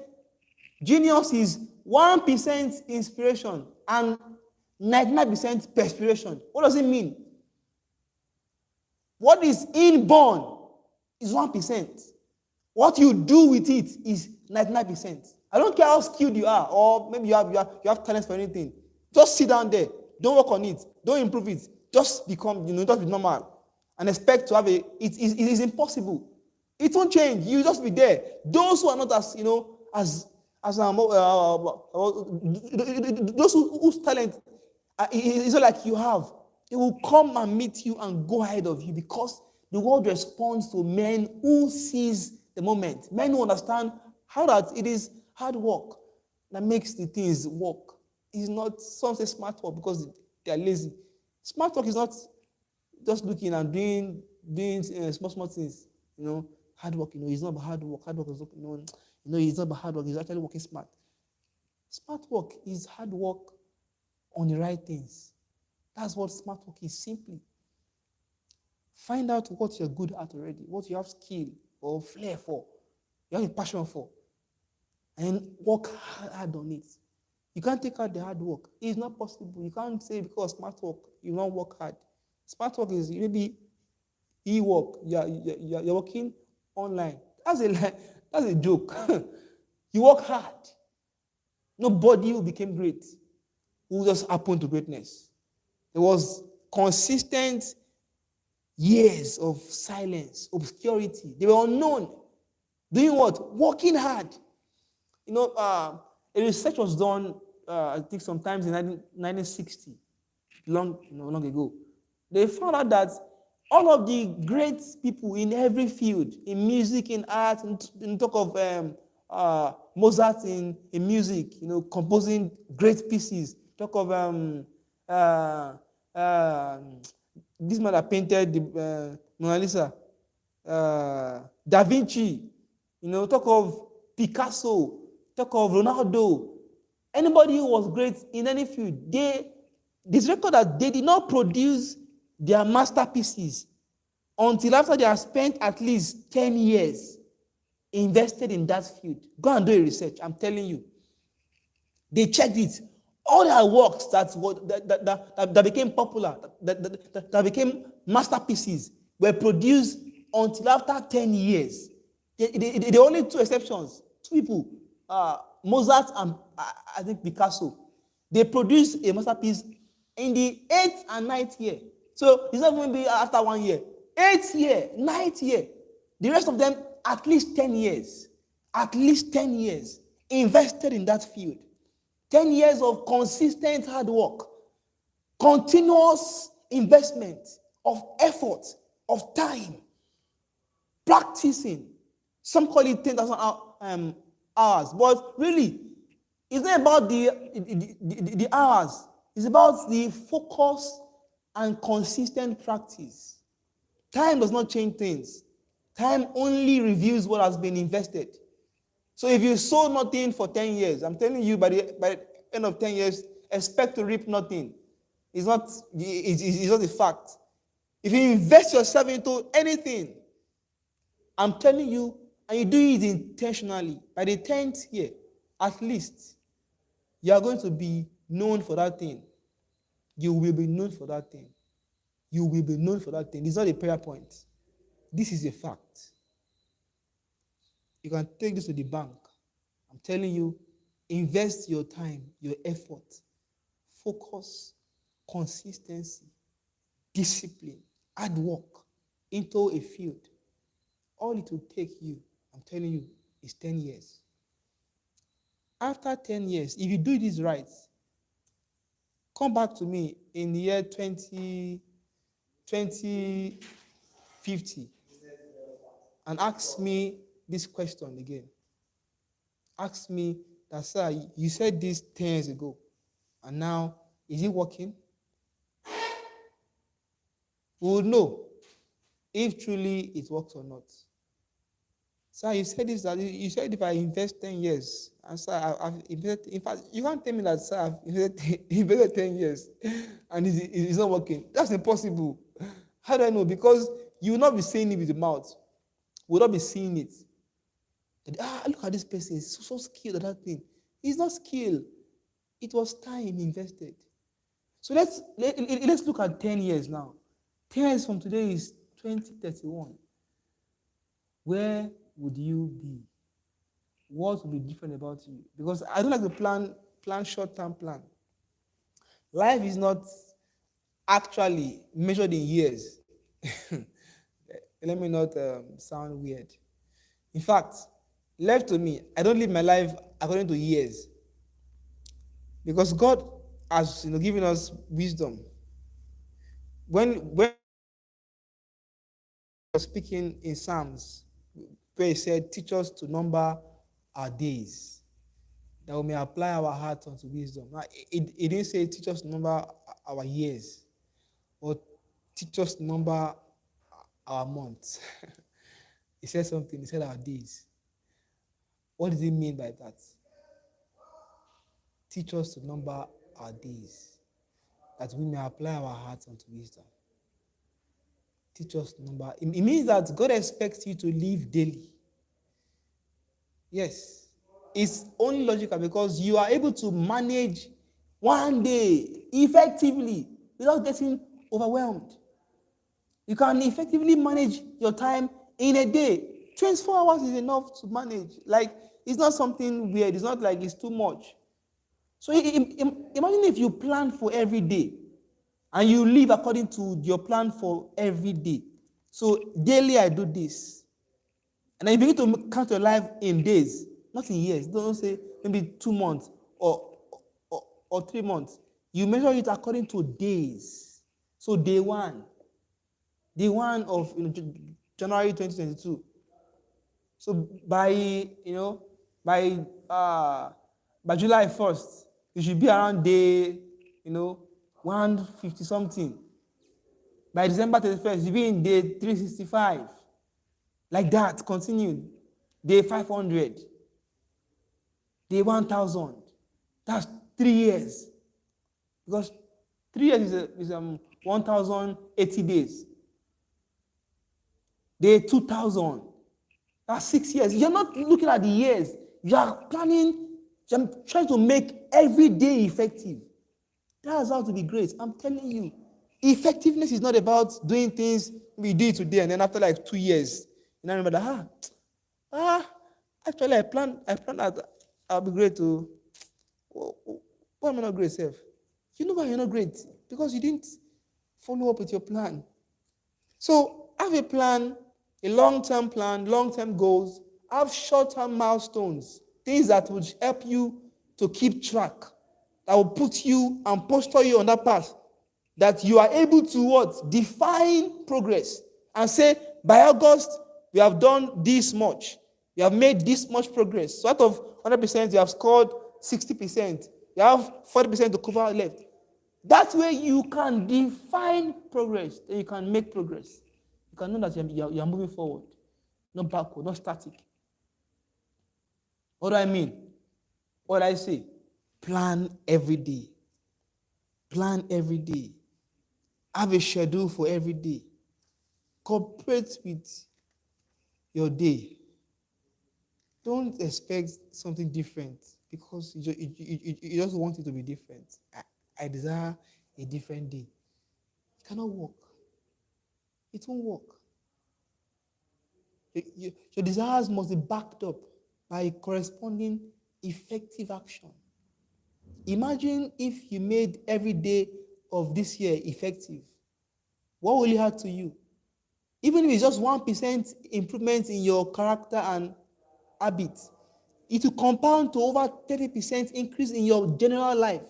genius is 1% inspiration and 99% perspiration. What does it mean? What is inborn is 1%. What you do with it is 99%. I don't care how skilled you are, or maybe you have talent for anything. Just sit down there. Don't work on it. Don't improve it. Just become, just be normal. And expect to have it is impossible. It won't change. You just be there. Those who are not as, those whose talent is not like you have, They will come and meet you and go ahead of you because the world responds to men who seize the moment. Men who understand how that it is hard work that makes the things work. It's not, some say smart work because they are lazy. Smart work is not just looking and doing small things. Hard work. It's not about hard work. Hard work is not. It's not about hard work. It's actually working smart. Smart work is hard work on the right things. That's what smart work is simply. Find out what you're good at already, what you have skill or flair for, you have a passion for, and work hard on it. You can't take out the hard work. It's not possible. You can't say because smart work, you won't work hard. Smart work is maybe e-work. You're working online. That's a joke. You work hard. Nobody who became great who just happened to greatness. There was consistent years of silence, obscurity. They were unknown. Doing what? Working hard. A research was done, I think sometimes in 1960, long ago. They found out that all of the great people in every field, in music, in art, in talk of Mozart in music, composing great pieces. Talk of this man that painted the Mona Lisa, Da Vinci, talk of Picasso, talk of Ronaldo. Anybody who was great in any field, this record that they did not produce their masterpieces until after they have spent at least 10 years invested in that field. Go and do a research, I'm telling you. They checked it. All their works that became popular, that became masterpieces, were produced until after 10 years. There are only two exceptions, two people, Mozart and I think Picasso. They produced a masterpiece in the 8th and 9th year. So it's not going to be after 1 year. 8th year, 9th year. The rest of them, at least 10 years. At least 10 years invested in that field. 10 years of consistent hard work. Continuous investment of effort, of time. Practicing. Some call it 10,000 hours. But really, it's not about the hours. It's about the focus and consistent practice. Time does not change things. Time only reveals what has been invested. So if you sow nothing for 10 years, I'm telling you, by the end of 10 years, expect to reap nothing. It's not a fact. If you invest yourself into anything, I'm telling you, and you do it intentionally, by the 10th year, at least, you are going to be known for that thing. You will be known for that thing. You will be known for that thing. It's not a prayer point. This is a fact. You can take this to the bank. I'm telling you, invest your time, your effort, focus, consistency, discipline, hard work into a field. All it will take you, I'm telling you, is 10 years. After 10 years, if you do this right, come back to me in the year 2050 and ask me this question again. Ask me that, sir, you said this 10 years ago, and now, is it working? We will know if truly it works or not. Sir, you said this, that you said if I invest 10 years, and sir, I've invested, in fact, you can't tell me that, sir, I've invested 10 years, and it's not working. That's impossible. How do I know? Because you will not be saying it with the mouth. You will not be seeing it. Look at this person, he's so skilled at that thing. He's not skilled. It was time invested. So let's look at 10 years now. 10 years from today is 2031. Where would you be? What would be different about you? Because I don't like to plan short-term plan. Life is not actually measured in years. Let me not sound weird. In fact, left to me, I don't live my life according to years. Because God has given us wisdom. when speaking in Psalms, where he said, teach us to number our days, that we may apply our hearts unto wisdom. Now, it didn't say teach us to number our years, or teach us to number our months. He said something, he said our days. What does he mean by that? Teach us to number our days, that we may apply our hearts unto wisdom. Teach us to number. It means that God expects you to live daily. Yes. It's only logical because you are able to manage one day effectively without getting overwhelmed. You can effectively manage your time in a day. 24 hours is enough to manage. Like, it's not something weird. It's not like it's too much. So imagine if you plan for every day and you live according to your plan for every day. So daily I do this. And then you begin to count your life in days, not in years. Don't say maybe 2 months or 3 months. You measure it according to days. So day one of January 2022. So by July 1st, you should be around day 150 something. By December 31st, you'll be in day 365. Like that, continue. Day 500. Day 1000. That's 3 years. Because 3 years is 1080 days. Day 2000. That's 6 years. You're not looking at the years. You are planning, you're trying to make every day effective. That's how to be great. I'm telling you. Effectiveness is not about doing things we do today and then after like 2 years, you know, remember that, actually I plan that I'll be great too. Why am I not great, self? You know why you're not great? Because you didn't follow up with your plan. So have a plan, a long-term plan, long-term goals. Have short-term milestones, things that would help you to keep track, that will put you and posture you on that path, that you are able to what? Define progress and say, by August, we have done this much. You have made this much progress. So out of 100%, you have scored 60%. You have 40% to cover left. That way you can define progress, then you can make progress. You can know that you are moving forward, not backward, not static. What do I mean? What do I say? Plan every day. Plan every day. Have a schedule for every day. Cooperate with your day. Don't expect something different because you just want it to be different. I desire a different day. It cannot work. It won't work. Your desires must be backed up by corresponding effective action. Imagine if you made every day of this year effective. What will it add to you? Even if it's just 1% improvement in your character and habits, it will compound to over 30% increase in your general life.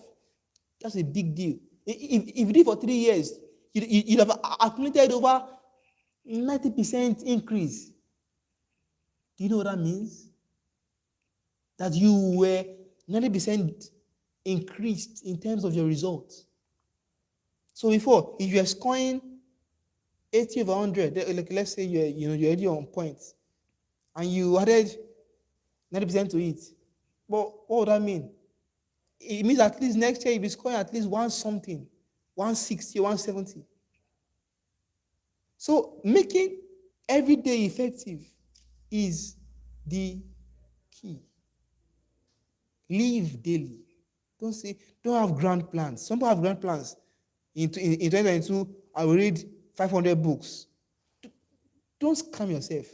That's a big deal. If you did for 3 years, you'd have accumulated over 90% increase. Do you know what that means? That you were 90% increased in terms of your results. So before, if you are scoring 80 over 100, like let's say you're already on point, and you added 90% to it. But what would that mean? It means at least next year you'll be scoring at least 160, 170. So making every day effective is the key. Live daily. Don't have grand plans. Some people have grand plans. In 2022, I will read 500 books. Don't scam yourself.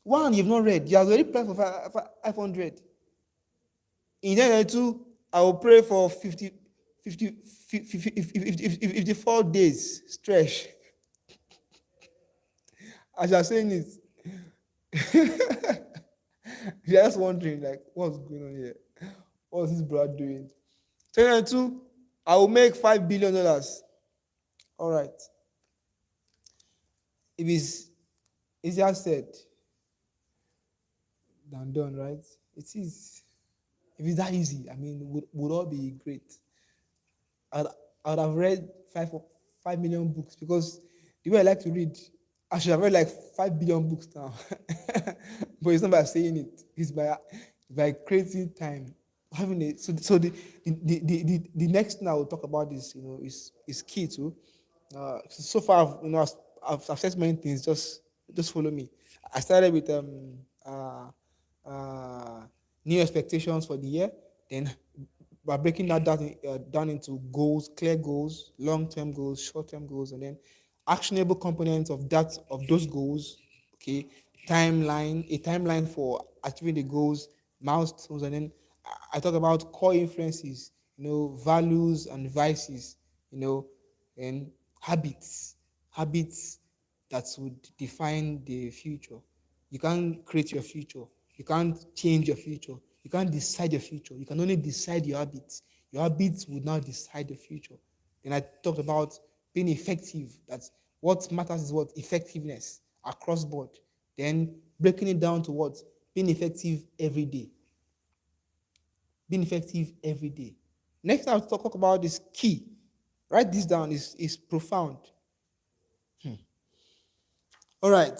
One, you've not read. You have already planned for 500. In 2022, I will pray for 54 days stretch. As you are saying it, you're just wondering, like, what's going on here? What's this brother doing? 2022, I will make $5 billion. All right. If it's easier said than done, right? It is. If it's that easy, I mean, would all be great. I'd, I'd have read 5 million books because the way I like to read, I should have read like 5 billion books now. But it's not by saying it; it's by creating time, having it. So the next thing I will talk about is is key too. So far, I've said many things. Just follow me. I started with uh, new expectations for the year. Then by breaking that down into goals, clear goals, long-term goals, short-term goals, and then actionable components of those goals. Okay, a timeline for achieving the goals, milestones, and then I talk about core influences, values and vices, you know, and habits that would define the future. You can't create your future. You can't change your future. You can't decide your future. You can only decide your habits. Your habits would now decide the future. Then I talked about being effective. That's what matters is what effectiveness across board. Then breaking it down to what being effective every day. Being effective every day. Next, I'll talk about this key. Write this down. Is profound. All right.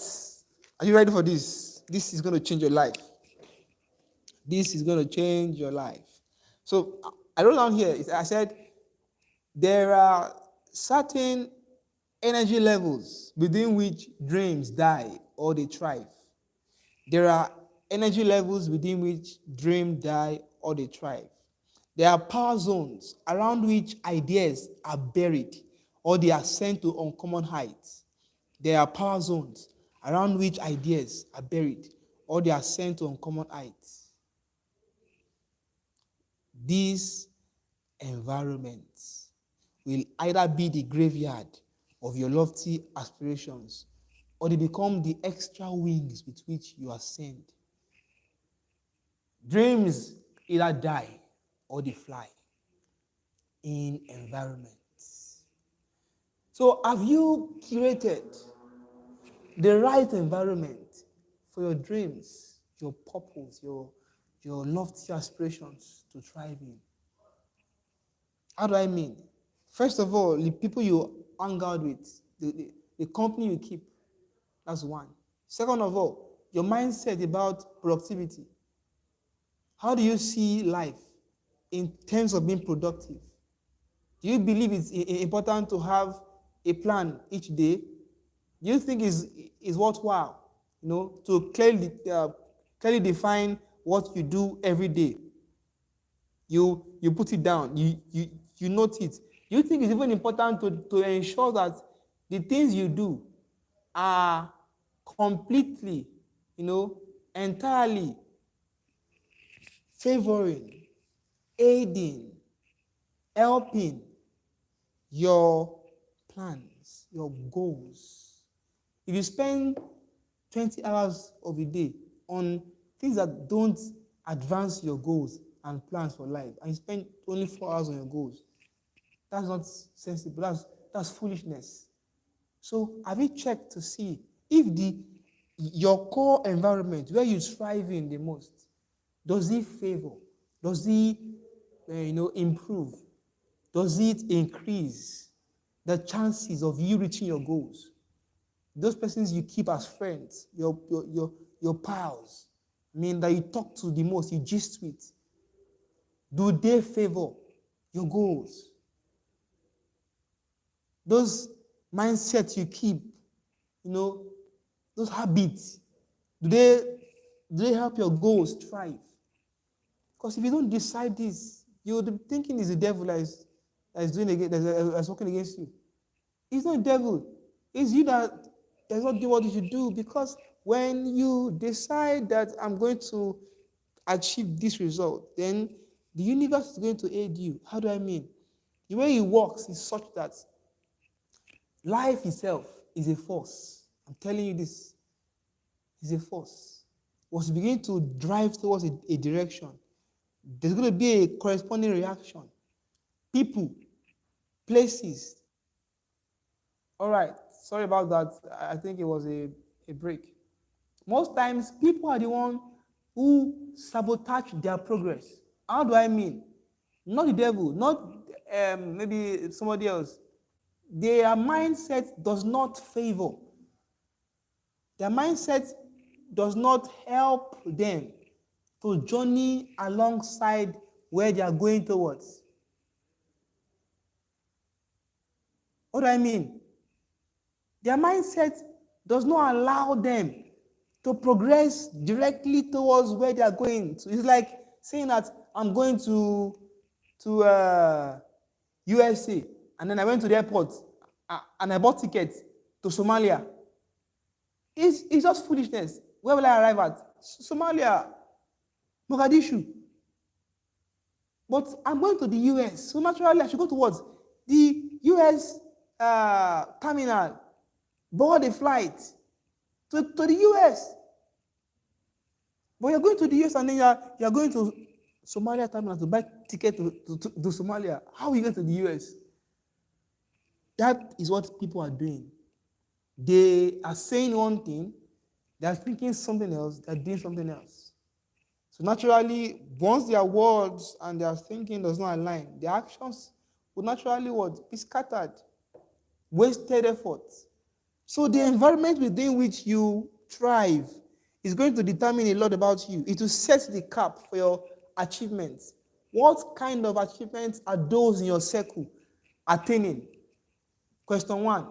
Are you ready for this? This is going to change your life. This is going to change your life. So I wrote down here, I said, there are certain energy levels within which dreams die or they thrive. There are energy levels within which dreams die or they thrive. There are power zones around which ideas are buried or they are sent to uncommon heights. There are power zones around which ideas are buried or they are sent to uncommon heights. These environments will either be the graveyard of your lofty aspirations or they become the extra wings with which you ascend. Dreams either die or they fly in environments. So, have you curated the right environment for your dreams, your purpose, your lofty aspirations to thrive in? How do I mean? First of all, the people you hang out with, the company you keep, that's one. Second of all, your mindset about productivity. How do you see life in terms of being productive? Do you believe it's important to have a plan each day? Do you think is worthwhile, to clearly define what you do every day? You put it down. You note it. Do you think it's even important to ensure that the things you do are completely, entirely favoring, aiding, helping your plans, your goals? If you spend 20 hours of a day on things that don't advance your goals and plans for life, and you spend only 4 hours on your goals, that's not sensible. That's foolishness. So have you checked to see if your core environment where you thrive in the most, does it favor? Does it improve? Does it increase the chances of you reaching your goals? Those persons you keep as friends, your pals, that you talk to the most, you gist with, do they favor your goals? Those mindsets you keep, those habits, do they help your goals thrive? Because if you don't decide this, you'll be thinking it's the devil that is doing against, that's working against you. It's not the devil. It's you that's not doing what you should do. Because when you decide that I'm going to achieve this result, then the universe is going to aid you. How do I mean? The way it works is such that life itself is a force. I'm telling you this. It's a force. Once you begin to drive towards a direction, there's going to be a corresponding reaction. People, places, All right. Sorry about that. I think it was a break. Most times, people are the one who sabotage their progress. How do I mean? Not the devil, not maybe somebody else. Their mindset does not favor. Their mindset does not help them to journey alongside where they are going towards. What do I mean? Their mindset does not allow them to progress directly towards where they are going. So it's like saying that I'm going to USA, and then I went to the airport and I bought tickets to Somalia. It's just foolishness. Where will I arrive at? Somalia, Mogadishu. But I'm going to the US, so naturally I should go towards the US terminal, board a flight to the US. But you're going to the US and then you're going to Somalia terminal to buy ticket to Somalia. How are you going to the US? That is what people are doing. They are saying one thing, they are thinking something else, they are doing something else. So naturally, once their words and their thinking does not align, their actions will naturally be scattered, wasted efforts. So the environment within which you thrive is going to determine a lot about you. It will set the cap for your achievements. What kind of achievements are those in your circle attaining? Question 1.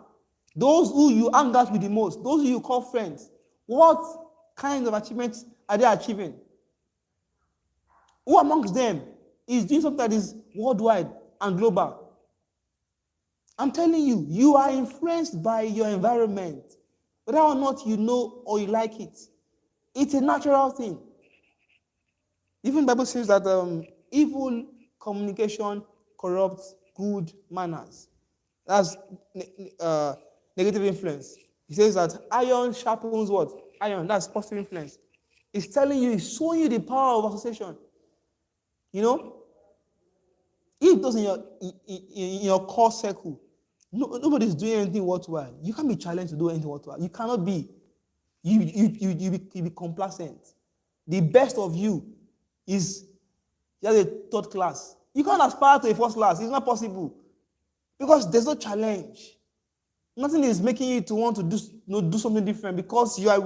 Those who you hang out with the most, those who you call friends, what kind of achievements are they achieving? Who amongst them is doing something that is worldwide and global? I'm telling you, you are influenced by your environment. Whether or not you know or you like it. It's a natural thing. Even the Bible says that evil communication corrupts good manners. That's negative influence. He says that iron sharpens what? Iron. That's positive influence. It's telling you, it's showing you the power of association. You know? If those in your core circle, nobody's doing anything worthwhile, you can't be challenged to do anything worthwhile. You cannot be. You be complacent. The best of you is just a third class. You can't aspire to a first class. It's not possible. Because there's no challenge. Nothing is making you to want to do something different because you are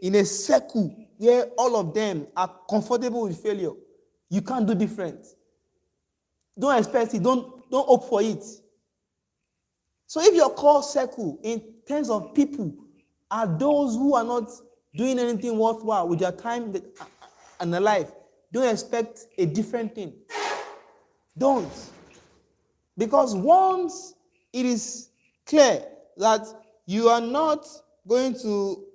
in a circle where all of them are comfortable with failure. You can't do different. Don't expect it. Don't hope for it. So if your core circle in terms of people are those who are not doing anything worthwhile with their time and their life, don't expect a different thing. Don't. Because once it is clear that you are not going to,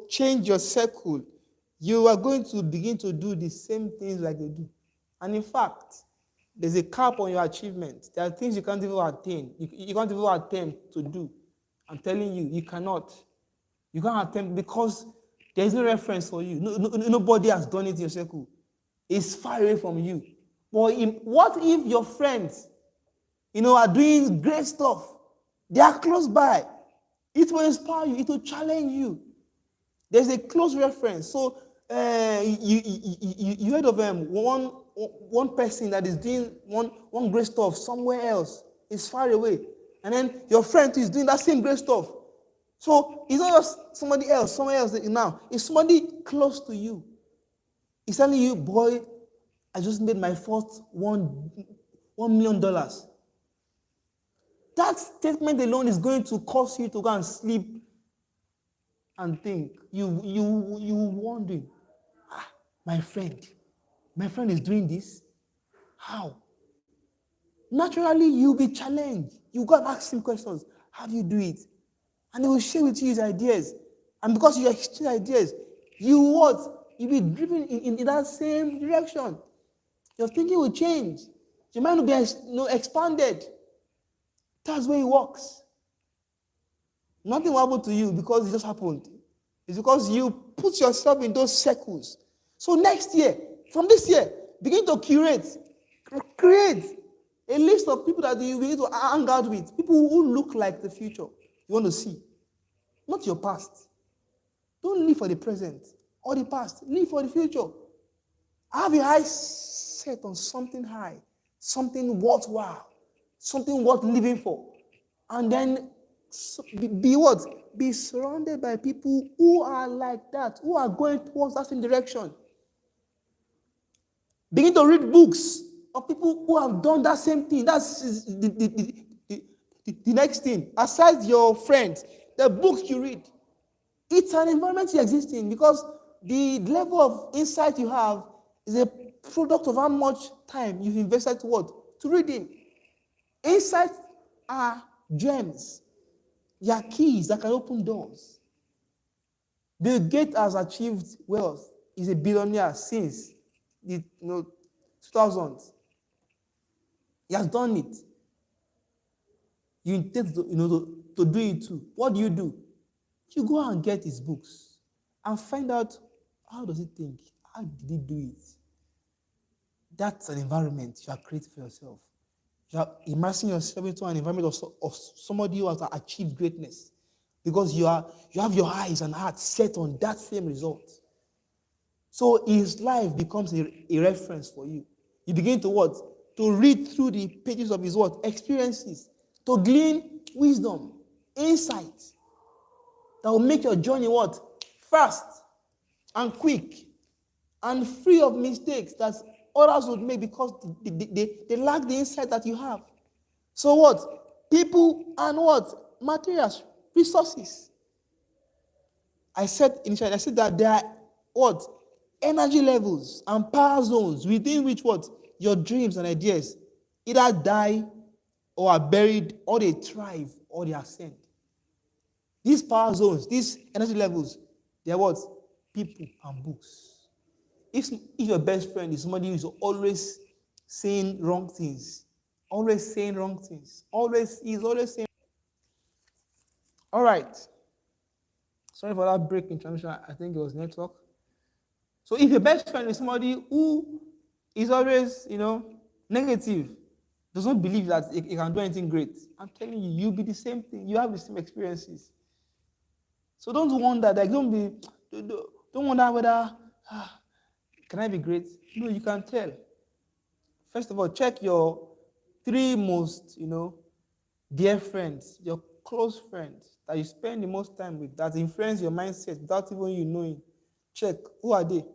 change your circle, you are going to begin to do the same things like they do. And in fact, there's a cap on your achievement. There are things you can't even attain. You can't even attempt to do. I'm telling you, you cannot. You can't attempt because there is no reference for you. Nobody has done it in your circle. It's far away from you. But what if your friends, are doing great stuff? They are close by. It will inspire you. It will challenge you. There's a close reference. So you heard of one person that is doing one great stuff somewhere else. It's far away. And then your friend is doing that same great stuff. So it's not just somebody else, somewhere else now. It's somebody close to you. He's telling you, boy, I just made my first $1 million. That statement alone is going to cause you to go and sleep and think. You wondering, my friend is doing this? How? Naturally, you'll be challenged. You got to ask him questions. How do you do it? And he will share with you his ideas. And because you exchange ideas, you'll be driven in that same direction. Your thinking will change. Your mind will be expanded. That's where it works. Nothing will happen to you because it just happened. It's because you put yourself in those circles. So next year, from this year, begin to create A list of people that you need to hang out with. People who look like the future you want to see. Not your past. Don't live for the present or the past. Live for the future. Have your eyes set on something high, something worthwhile, something worth living for. And then be what? Be surrounded by people who are like that, who are going towards that same direction. Begin to read books of people who have done that same thing. That's the next thing. Aside your friends, the books you read. It's an environment you exist in because the level of insight you have is a product of how much time you've invested to what? To reading. Insights are gems. They are keys that can open doors. Bill Gates has achieved wealth. He's a billionaire since the 2000s. He has done it. You intend to do it too. What do? You go and get his books and find out how does he think? How did he do it? That's an environment you are creating for yourself. You are immersing yourself into an environment of somebody who has achieved greatness because you have your eyes and heart set on that same result. So his life becomes a reference for you. You begin to what? To read through the pages of his what? Experiences. To glean wisdom, insight that will make your journey what? Fast and quick and free of mistakes that others would make because they lack the insight that you have. So what? People and what? Materials, resources. I said initially, that there are what? Energy levels and power zones within which what? Your dreams and ideas either die or are buried or they thrive or they ascend. These power zones, these energy levels, they are what? People and books. If your best friend is somebody who is always saying wrong things, always saying, all right. Sorry for that break in transition. I think it was network. So if your best friend is somebody who is always, negative, does not believe that he can do anything great, I'm telling you, you'll be the same thing. You have the same experiences. So don't wonder, don't wonder whether, can I be great? No, you can tell. First of all, check your 3 most, dear friends, your close friends that you spend the most time with, that influence your mindset without even you knowing. Check, who are they?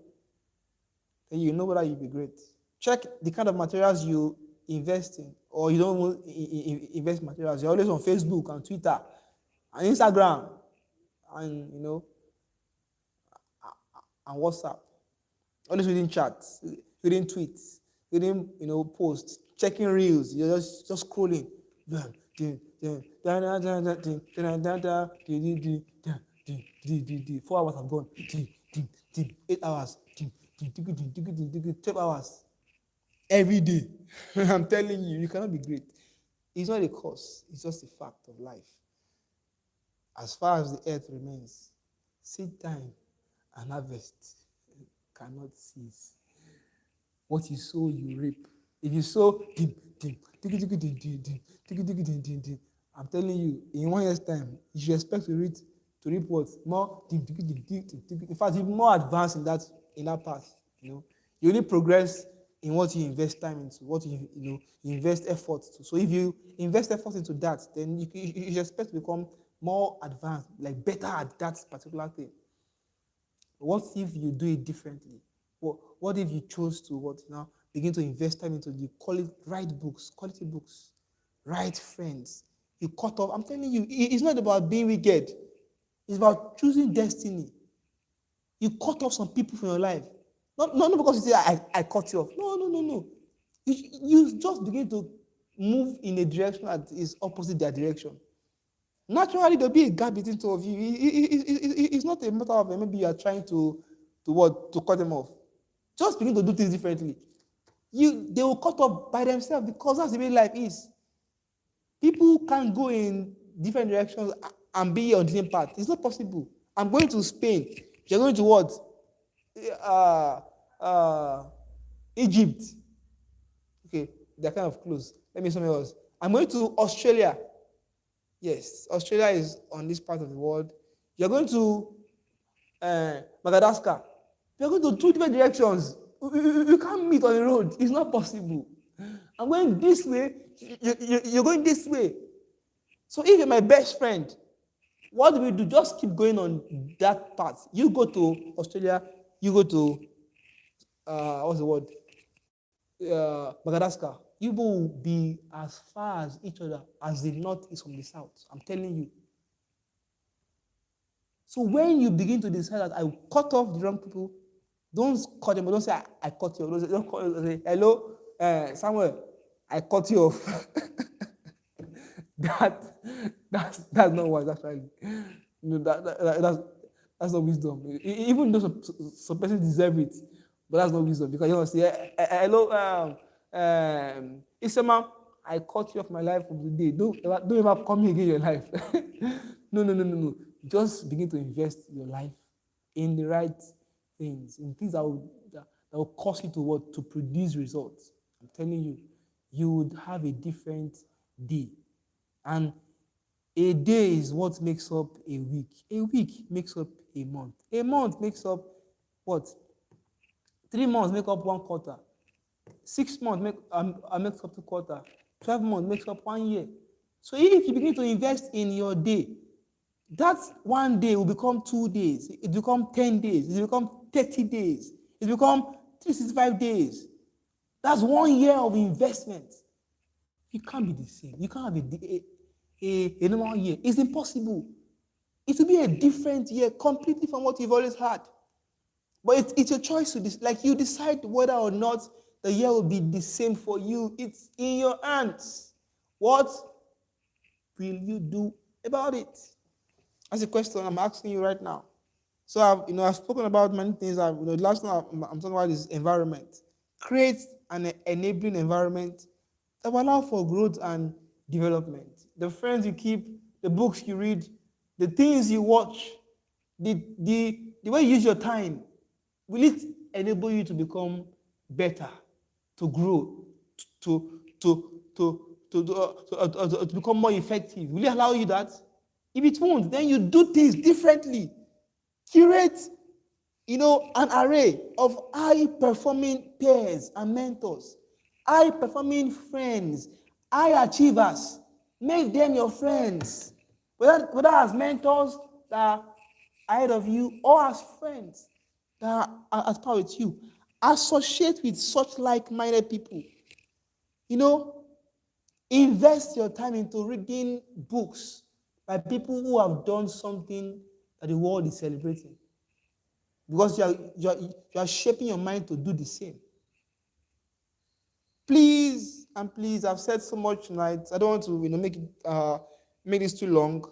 Then you know whether you'll be great. Check the kind of materials you invest in, or you don't invest in materials. You're always on Facebook and Twitter and Instagram and, and WhatsApp. Always reading chats, reading tweets, reading, posts, checking reels. You're just scrolling. 4 hours have gone. 8 hours. 12 hours. Every day. I'm telling you, you cannot be great. It's not a cause. It's just a fact of life. As far as the earth remains, seed time and harvest cannot cease. What you sow, you reap. If you sow, I'm telling you, in 1 year's time, you should expect to reap what? More. In fact, you're more advanced in that path. You only progress in what you invest time into, what you invest effort to. So if you invest effort into that, then you should expect to become more advanced, like better at that particular thing. What if you do it differently? What if you chose to begin to invest time into the quality books, right friends? You cut off. I'm telling you, it's not about being wicked. It's about choosing destiny. You cut off some people from your life. Not because you say, I cut you off. No. You just begin to move in a direction that is opposite their direction. Naturally, there'll be a gap between 2 of you. It's not a matter of maybe you are trying to cut them off. Just begin to do things differently. They will cut off by themselves because that's the way life is. People can't go in different directions and be on the same path. It's not possible. I'm going to Spain. You're going to what? Egypt. Okay. they're kind of close. Let me somewhere else. I'm going to Australia. Yes, Australia is on this part of the world. You're going to Madagascar. You're going to two different directions. You can't meet on the road. It's not possible. I'm going this way. You're going this way. So if you're my best friend, what do we do? Just keep going on that path. You go to Australia. You go to what's the word? Madagascar. You will be as far as each other as the north is from the south. I'm telling you. So when you begin to decide that I will cut off the wrong people, don't cut them. Don't say I cut you off. Don't call, say, hello, Samuel, I cut you off. that's not wise, actually. That's not wisdom. Even though some person deserve it, but that's not wisdom, because you don't say, hello, Isama, I cut you off my life from today. Don't ever come here again in your life. No. Just begin to invest your life in the right things, in things that will cause you to what? To produce results. I'm telling you, you would have a different day. And a day is what makes up a week. A week makes up a month. A month makes up what? 3 months make up 1 quarter. 6 months makes up 2 quarters. 12 months makes up 1 year. So if you begin to invest in your day, that 1 day will become 2 days. It will become 10 days. It will become 30 days. It will become 365 days. That's 1 year of investment. You can't be the same. You can't have a normal year. It's impossible. It will be a different year completely from what you've always had. But it's your choice to decide. Like, you decide whether or not the year will be the same for you. It's in your hands. What will you do about it? That's a question I'm asking you right now. So I've spoken about many things. The last one I'm talking about is environment. Create an enabling environment that will allow for growth and development. The friends you keep, the books you read, the things you watch, the way you use your time, will it enable you to become better, to grow, to become more effective? Will it allow you that? If it won't, then you do things differently. Curate, an array of high-performing peers and mentors, high-performing friends, high achievers. Make them your friends, whether as mentors that are ahead of you or as friends that are at par with you. Associate with such like-minded people. Invest your time into reading books by people who have done something that the world is celebrating, because you are shaping your mind to do the same. Please, I've said so much tonight. I don't want to make this too long.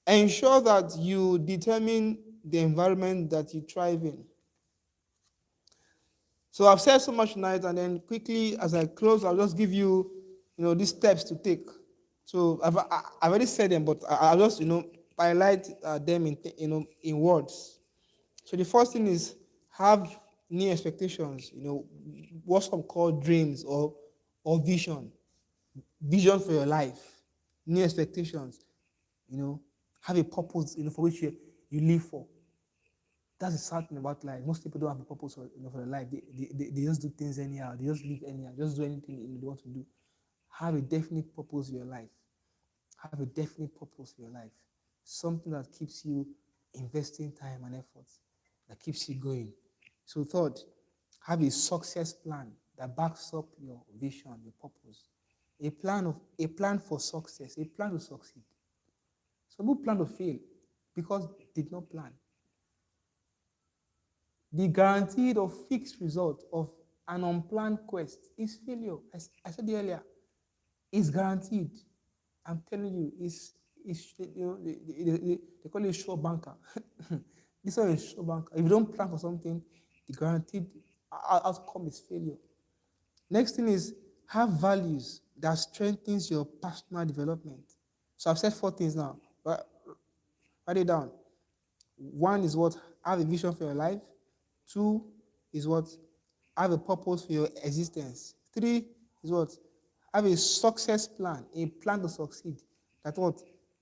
Ensure that you determine the environment that you thrive in. So I've said so much tonight, and then quickly as I close, I'll just give you, these steps to take. So I've already said them, but I'll just highlight them in words. So the first thing is, have new expectations. What some call dreams or vision for your life. New expectations. Have a purpose. For which you live for. That's the sad thing about life. Most people don't have a purpose for their life. They just do things anyhow. They just live anyhow. Just do anything they want to do. Have a definite purpose in your life. Have a definite purpose in your life. Something that keeps you investing time and effort, that keeps you going. So third, have a success plan that backs up your vision, your purpose. A plan for success, a plan to succeed. Some people plan to fail because they did not plan. The guaranteed or fixed result of an unplanned quest is failure. I said earlier, it's guaranteed. I'm telling you, they call it sure banker. This one is sure banker. If you don't plan for something, the guaranteed outcome is failure. Next thing is, have values that strengthens your personal development. So I've said 4 things now. Write it down. 1 is what? Have a vision for your life. 2 is what? Have a purpose for your existence. 3 is what? Have a success plan, a plan to succeed. That what?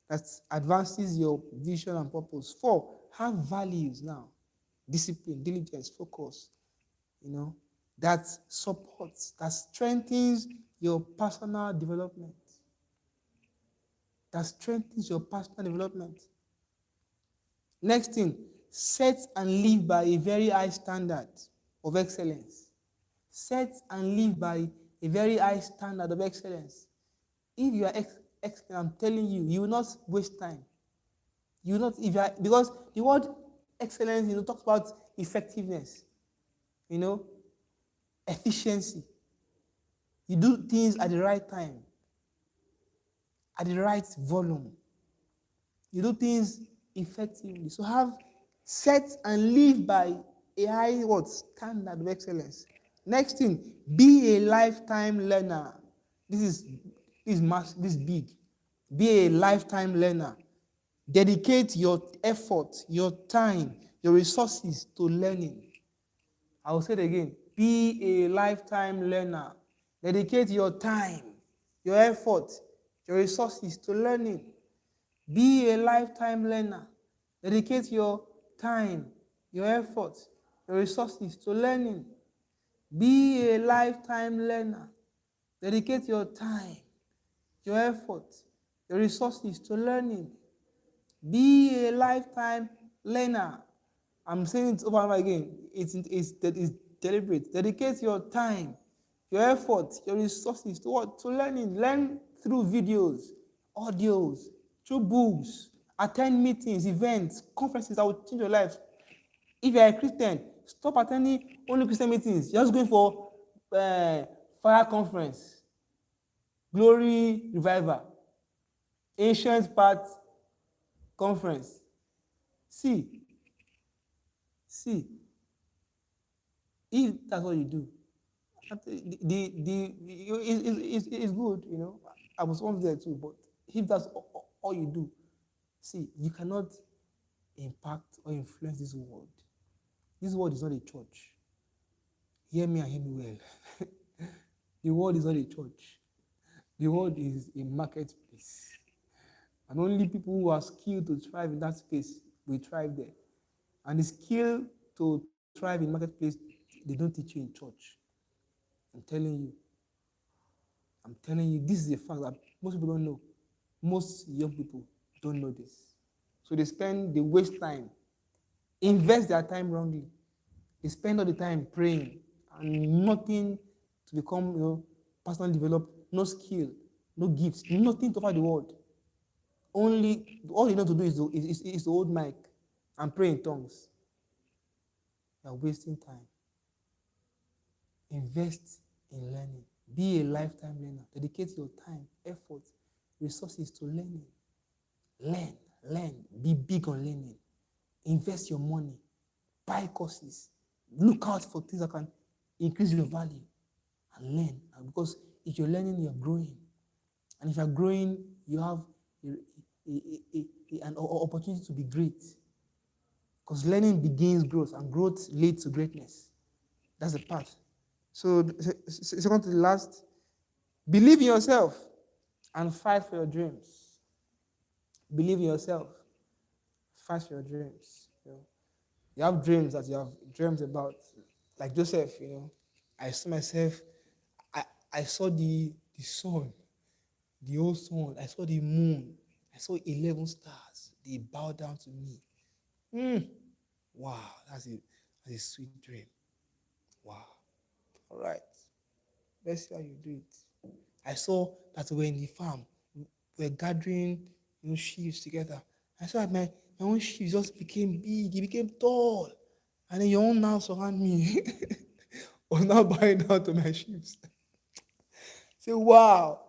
That advances your vision and purpose. 4, have values now. Discipline, diligence, focus. That supports, that strengthens your personal development. That strengthens your personal development. Next thing, set and live by a very high standard of excellence. Set and live by a very high standard of excellence. If you are excellent, I'm telling you, you will not waste time. You will not, if you are, because the word excellence, talks about effectiveness, efficiency. You do things at the right time, at the right volume. You do things effectively. So have set and live by a high standard of excellence. Next thing, be a lifetime learner. This is big. Be a lifetime learner. Dedicate your effort, your time, your resources to learning. I will say it again. Be a lifetime learner. Dedicate your time, your effort, your resources to learning. Be a lifetime learner. Dedicate your time, your effort, your resources to learning. Be a lifetime learner. Dedicate your time, your effort, your resources to learning. Be a lifetime learner. I'm saying it over and over again. It's deliberate. Dedicate your time, your effort, your resources to what? To learning. Learn through videos, audios, through books, attend meetings, events, conferences that will change your life. If you are a Christian, stop attending only Christian meetings. Just going for fire conference, glory revival, ancient path conference. See, if that's what you do, it's good, I was once there too, but if that's all you do, see, you cannot impact or influence this world. This world is not a church. Hear me and hear me well. The world is not a church. The world is a marketplace. And only people who are skilled to thrive in that space will thrive there. And the skill to thrive in marketplace, they don't teach you in church. I'm telling you, this is a fact that most people don't know. Most young people don't know this. So they waste time, invest their time wrongly. They spend all the time praying and nothing to become, personally developed, no skill, no gifts, nothing to offer the world. All you know to do is to hold mic and pray in tongues. You are wasting time. Invest in learning. Be a lifetime learner. Dedicate your time, effort, resources to learning. Learn. Be big on learning. Invest your money. Buy courses. Look out for things that can increase your value. And learn. And because if you're learning, you're growing. And if you're growing, you have an opportunity to be great. Because learning begins growth, and growth leads to greatness. That's the path. So, second to the last, believe in yourself and fight for your dreams. Believe in yourself. Fight for your dreams. You have dreams that you have dreamed about. Like Joseph, I saw myself, I saw the sun, the old sun. I saw the moon. I saw 11 stars. They bowed down to me. Wow, that's a sweet dream. Wow. All right. Let's see how you do it. I saw that we're in the farm. We're gathering sheaves together. I saw that my own sheaves just became big. It became tall. And then your own now surround me. Or now bowing down to my sheaves. Say, wow.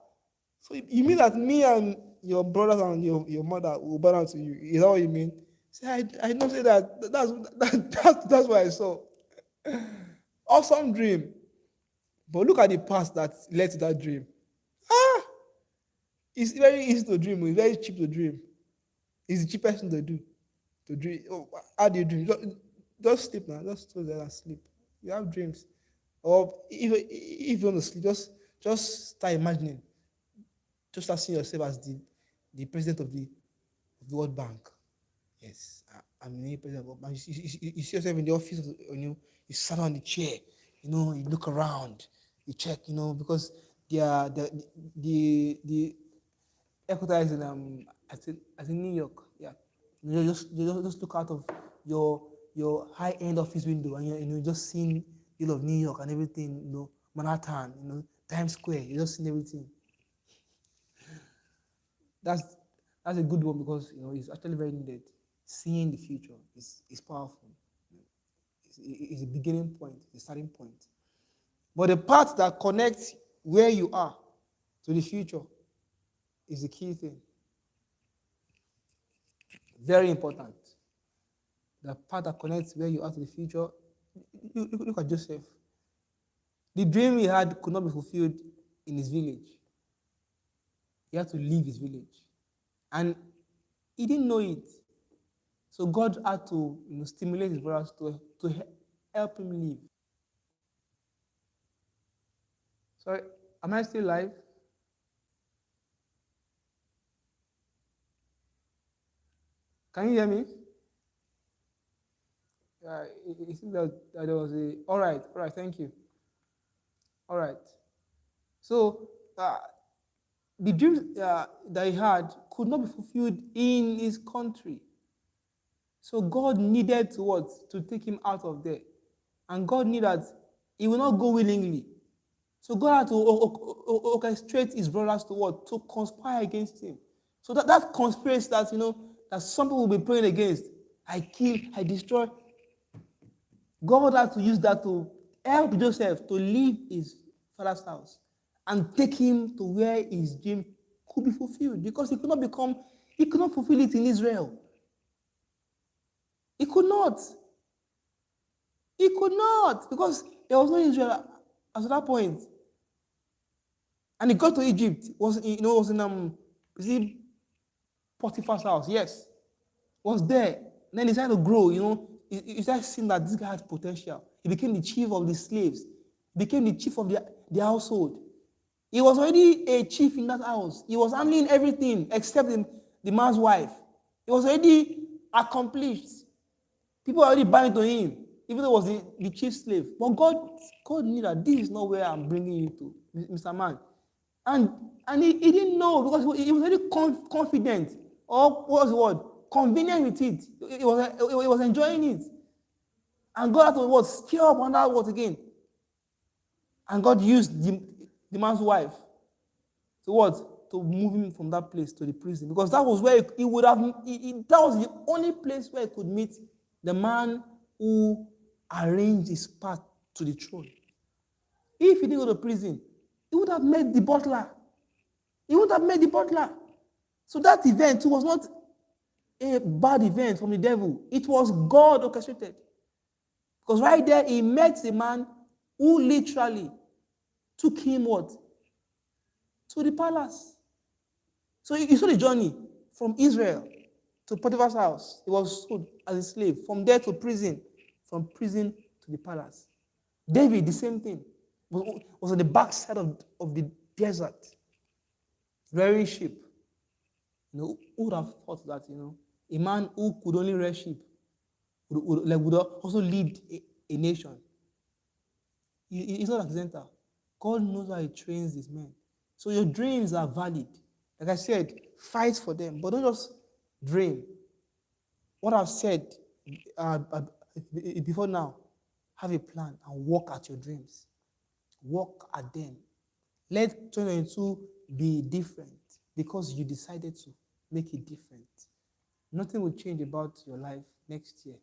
So you mean that me and your brothers and your mother will bow down to you? Is that what you mean? Say, I don't say that. That's what I saw. Awesome dream. But look at the past that led to that dream. It's very easy to dream. It's very cheap to dream. It's the cheapest thing to do. To dream. Oh, how do you dream? Just sleep now. Just close your eyes and sleep. You have dreams. Or if you want to sleep, just Just start imagining. Just start seeing yourself as the president of the World Bank. Yes, I'm the president of the World Bank. You see yourself in the office, you sit on the chair, you look around, you check, because the headquarters is in I think New York. Yeah, you just look out of your high end office window, and you just seeing New York and everything. Manhattan, Times Square. You just seeing everything. That's a good one because it's actually very needed. Seeing the future is powerful. It's a beginning point, a starting point. But the part that connects where you are to the future is the key thing. Very important. The part that connects where you are to the future. Look at Joseph. The dream he had could not be fulfilled in his village. He had to leave his village. And he didn't know it. So God had to stimulate his brothers to help him leave. Sorry, am I still live? Can you hear me? It seems that there was a. All right, thank you. All right. So the dreams that he had could not be fulfilled in his country. So God needed to take him out of there. And God knew that he will not go willingly. So God had to orchestrate his brothers to conspire against him. So that conspiracy that some people will be praying against, I kill, I destroy. God had to use that to help Joseph to leave his father's house and take him to where his dream could be fulfilled, because he could not fulfill it in Israel. He could not. Because there was no Israel at that point. And he got to Egypt. Was in Potiphar's house? Yes, was there. And then he started to grow. He started seeing that this guy had potential. He became the chief of the slaves. He became the chief of the household. He was already a chief in that house. He was handling everything except the man's wife. He was already accomplished. People were already buying to him, even though he was the chief slave. But God knew that this is not where I'm bringing you to, Mr. Man. And he didn't know, because he was already confident, or what was the word? Convenient with it. He was enjoying it. And God had to stir up on that word again. And God used the man's wife to move him from that place to the prison, because that was where he would have. That was the only place where he could meet the man who arranged his path to the throne. If he didn't go to prison, he would have met the butler. So that event was not a bad event from the devil. It was God orchestrated. Because right there, he met the man who literally took him to the palace. So you saw the journey from Israel to Potiphar's house. He was sold as a slave. From there to prison. From prison to the palace. David, the same thing. Was on the backside of the desert. Rearing sheep. Who would have thought that, a man who could only rear sheep would also lead a nation. It's not accidental. God knows how he trains these men. So your dreams are valid. Like I said, fight for them, but don't just dream. What I've said before now, have a plan and work at your dreams. Work at them. Let 2022 be different because you decided to make it different. Nothing will change about your life next year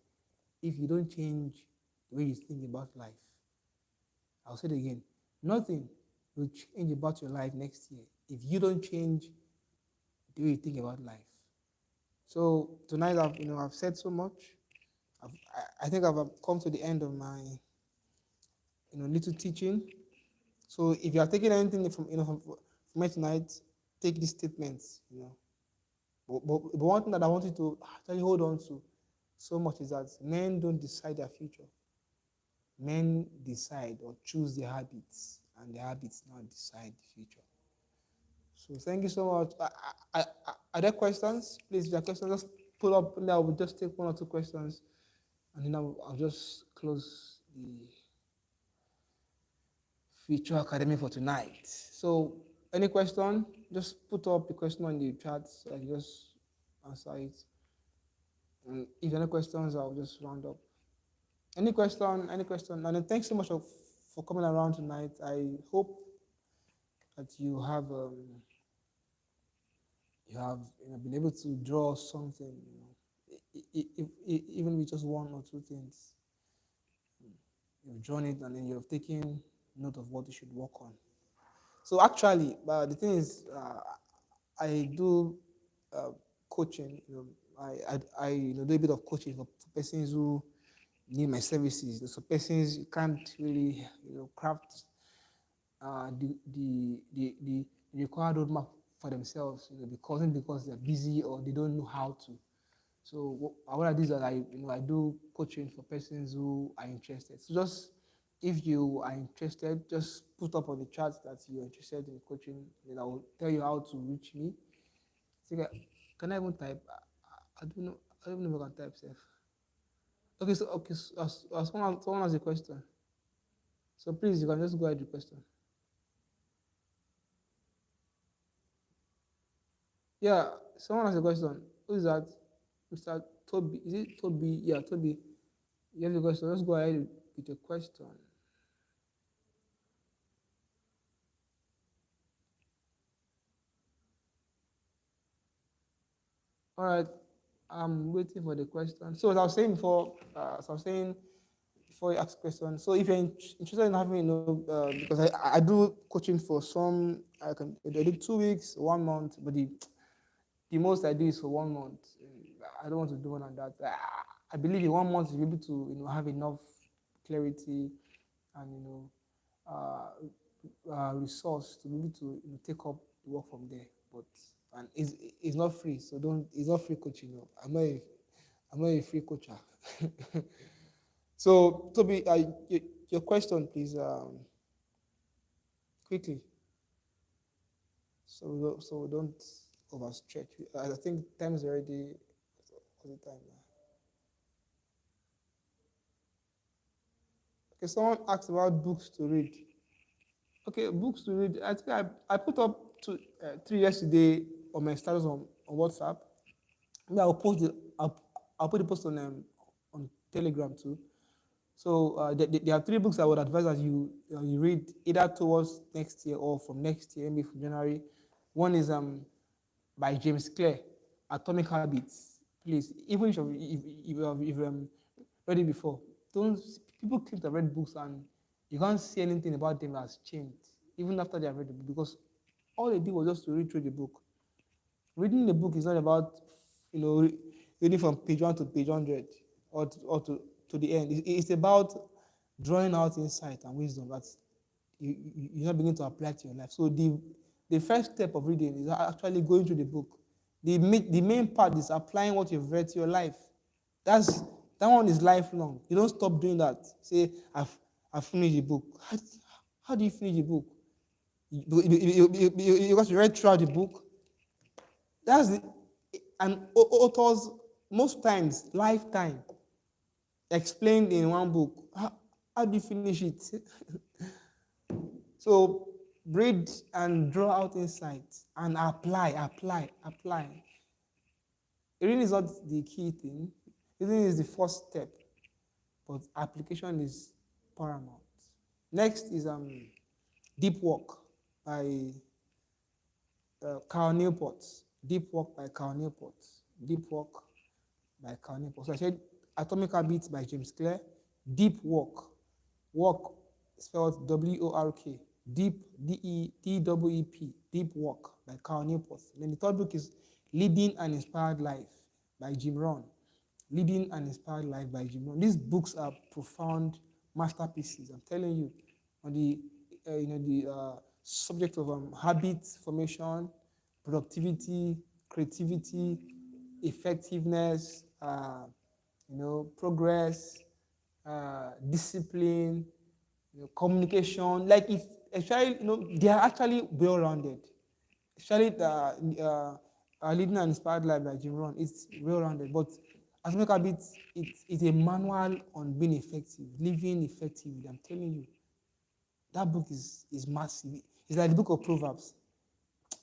if you don't change the way you think about life. I'll say it again. Nothing will change about your life next year if you don't change the way you think about life. So tonight I've said so much. I think I've come to the end of my little teaching. So if you are taking anything from me tonight, take these statements. But one thing that I want you to actually hold on to so much is that men don't decide their future. Men decide or choose their habits and the habits now decide the future. So thank you so much. Are there questions? Please, if there are questions, just put up, and I will just take one or two questions, and then I'll just close the Future Academy for tonight. So, any question? Just put up the question on the chat so I can just answer it. And if any questions, I'll just round up. Any question? Any question? And then thanks so much for coming around tonight. I hope that you have been able to draw something. Even with just one or two things, you've drawn it and then you've taken note of what you should work on. So actually, the thing is, I do uh, coaching. I do a bit of coaching for persons who need my services. So persons can't really craft the required roadmap for themselves, because they're busy or they don't know how to. So what I do is that I do coaching for persons who are interested. So just if you are interested, just put up on the chat that you're interested in coaching. Then I will tell you how to reach me. So can I even type? I don't know. I don't know if I can type safe. Okay. So someone has a question. So please, you can just go ahead with the question. Yeah, someone has a question. Who is that? Mr. Toby. Is it Toby? Yeah, Toby. You have a question. Let's go ahead with your question. All right, I'm waiting for the question. So as I was saying before you ask question. So if you're interested in having, because I do coaching for some, I do 2 weeks, 1 month, but the most I do is for 1 month. I don't want to do more than that. I believe in 1 month you'll be able to, have enough clarity and resource to be able to take up the work from there. But and it's not free, so don't. It's not free coaching. No. I'm not a free coacher. So Toby, your question, please, quickly, so we don't overstretch. I think time is already. What's the time now? Okay, someone asked about books to read. Okay, books to read. I think I put up 3 yesterday on my status on WhatsApp. Maybe I'll put the post on Telegram too. So there are 3 books I would advise that you read either towards next year or from next year, maybe from January. One is by James Clear, Atomic Habits. Please, even if you've read it before, don't people claim to have read books and you can't see anything about them that's changed, even after they have read the book, because all they did was just to read through the book. Reading the book is not about reading from page 1 to page 100 or to the end. It's about drawing out insight and wisdom that you not begin to apply to your life. So the first step of reading is actually going through the book. The main part is applying what you've read to your life. That one is lifelong. You don't stop doing that. Say, I've finished the book. How do you finish the book? Because you read throughout the book. That's the and authors most times lifetime explained in one book. How do you finish it? So read and draw out insights and apply. Reading is not the key thing. Reading is the first step, but application is paramount. Next is Deep Work by Carl Newport. Deep Work by Carl Newport. Deep Work by Carl Newport. So I said Atomic Habits by James Clear. Deep Work. Work spelled W-O-R-K. Deep, D-E-P. Deep Work by Carl Newport. Then the third book is Leading an Inspired Life by Jim Rohn. Leading an Inspired Life by Jim Rohn. These books are profound masterpieces. I'm telling you, on the subject of habit formation, productivity, creativity, effectiveness, progress, discipline, communication. Like especially, they are actually well-rounded. Especially Leading an Inspired Life by Jim Rohn. It's well-rounded. But as make a bit, it's a manual on being effective, living effectively. I'm telling you, that book is massive. It's like the book of Proverbs.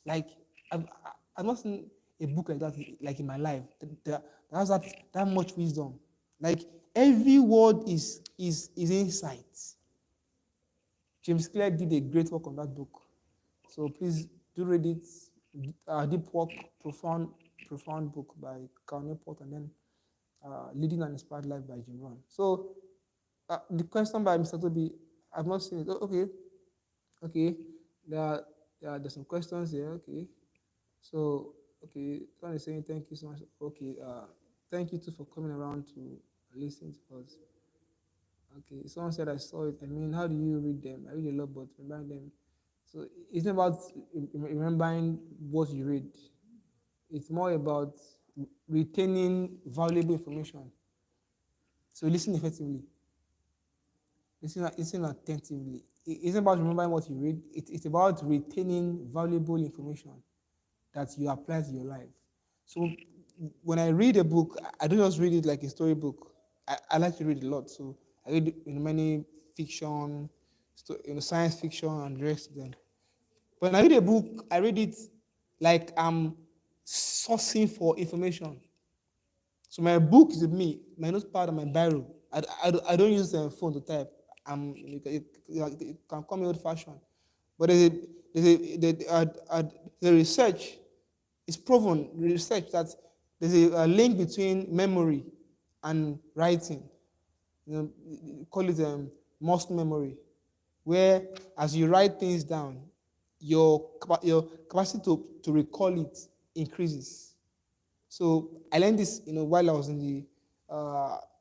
Like I've not seen a book like that like in my life that has that much wisdom. Like every word is insight. James Clear did a great work on that book. So please do read it. Deep work, profound book by Cal Newport, and then Leading an Inspired Life by Jim Rohn. So the question by Mr. Toby, I've not seen it. Oh, okay. There's some questions here. Okay. So, okay, someone is saying thank you so much. Okay, thank you too for coming around to listen to us. Okay, someone said I saw it. I mean, how do you read them? I read a lot, but remembering them. So it's not about remembering what you read. It's more about retaining valuable information. So listen effectively. Listen attentively. It's not about remembering what you read. It's about retaining valuable information that you apply to your life. So when I read a book, I don't just read it like a storybook. I like to read a lot. So I read many fiction, science fiction, and the rest of them. When I read a book, I read it like I'm sourcing for information. So my book is with me, my notepad and my biro. I don't use the phone to type. You can call me old-fashioned. But the research, it's proven, research, that there's a link between memory and writing. Call it muscle memory, where as you write things down, your capacity to recall it increases. So I learned this, while I was in the